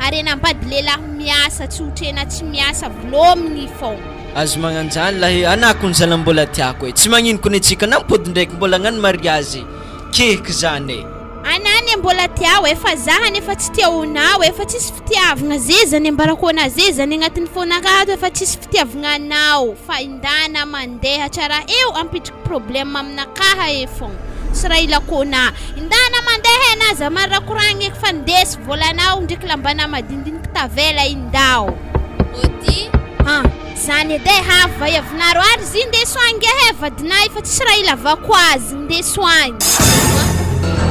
ary hanambady lehilahy miasa tsy hotrena tsy miasa velomigny fogna. Azo magnanjany lahy anako ny zala mbola tiako tsy magnino kone tsika nampody ndraiky mbola agnano mariazy kehiky zany anany mbola tiao efa zahany efa tsy tiaonao efa tsisy fitiavagna zezany ambarakona zezany agnatin'ny fonakato efa tsisy fitiavagna anao fa indana mandeha tsara eo ampitriky problème aminakaha e fogna sy raha ilakona indana mandeha anaza marakoragny eky fa ndesy volanao ndraiky lambana madindiniky tavela indao ody zany ede hava yavinaro ary zy ndesoange he vadinay fa tsisy raha ilavako azy ndesoagny.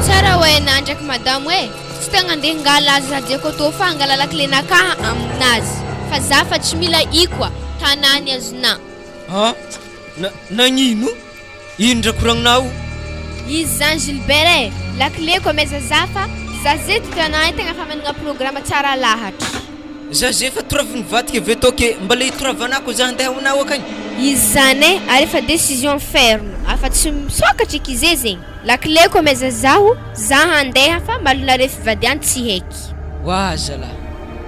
Tsara hoe nandraky madamo tsy tegna andeha ngala azy radiako to fa angala lakilenaka aminazy fa za fa tsy mila ikwa tanany azona. Nagnino? Ino ndra koragninao? Izy zany Gilbert lakileko ameza za fa za zeto tanany tegna fa managna programa tsara lahatra. za zay fa toraviny vadika avy atao ke mbala itoravanako za andeha honao akagny. Izy zany e, ary efa décision ferme, afa tsy misokatra eky izy zegny. Lakileko ameza zaho, za handeha fa malona refa vadiany tsy heky. Wa zala.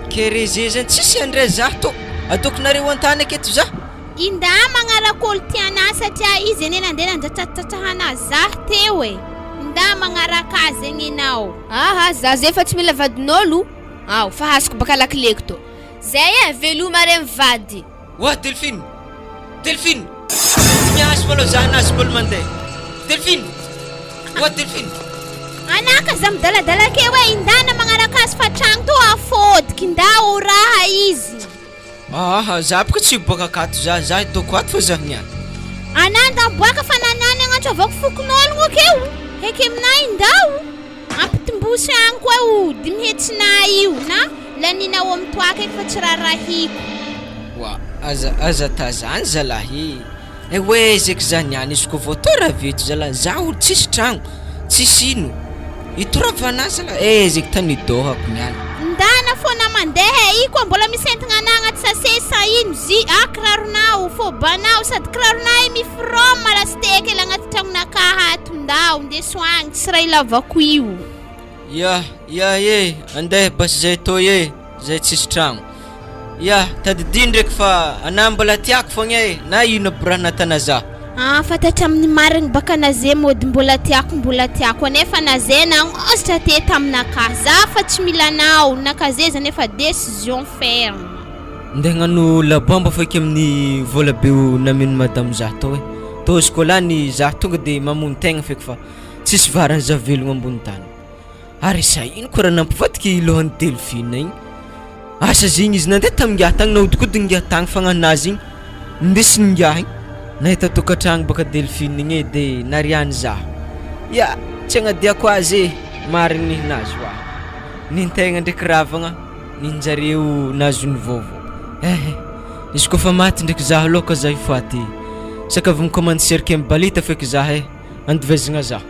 Kere zay zany tsisy andre za to. Ataokonareo antany aketo za. Inda magnaraka olo tiana satria izy ene nandeha nandratratrahana za teo e. Inda magnaraka azy zegny enao. Aha, za zay fa tsy mila vadin'olo. Aho, fa hasiko baka lakileko to. Zay e, veloma re mivady. Wa Delphine. Delphine. Mihaso malo za anazy mbolo mandeha. Delphine. Wa Delphine. Anaka za midaladala ke hoe indana magnaraka azy fa tragno to afodiky nda ho raha izy. Aha, za baka tsy boaka akato za itoko ato fa za niany. Ananda boaka fa nanany agnatro avako fokon'ologno akeo. Heky aminay ndao. Ampitombosi agny koa o dimy hetsina io na laninao amin'ny toaka eky fa tsy rarahiko. Wa aza tazany zalahy. Hoe zeky za niany izy ko voatora veto zala za olo tsisy tragno, tsisy ino. Itoravana zala zeky tany dohako niany. Ndana fona mandeha iko mbola misentigna agnaty sasesa ino zy kraronao fô banao sady kraronao mifroma lastek la agnaty tragnonaka hato ndao ndeso agny tsy raha ilavako io. Ya ye andeha bas zay to ye zay tsisy tragno. Ya tadidiny ndraiky fa anah mbola tiako fogna e na ino borana tana za. Fatatra amin'ny marigny baka naze mody mbola tiako nefa naze nagnositra te taminaka za fa tsy mila nao nakaze zany efa décision ferme. Ndeha gnano labomba faky amin'ny vola be nameno madame za to e. To skolany za tonga de mamono tegna feky fa tsisy varany za velogno ambony tany. Ary sa ino koa raha nampivadiky lohan'ny Delphine igny. Asa zegny izy nandeha tamingiah tagny nahodikodigny ngiah tagny fagnanazy igny. Ndesiny ngiah igny. Nahita tokatragno baka Delphine igny de nariany za. Ya, tsy agnadiako azy marigny nazy wa. Nintegna ndraiky ravagna ninjareo nazony vovo. Izy koa fa maty ndraiky za loka za ifaty. Saka avy mikomandy serky amin'ny balita feky za andivezagna za.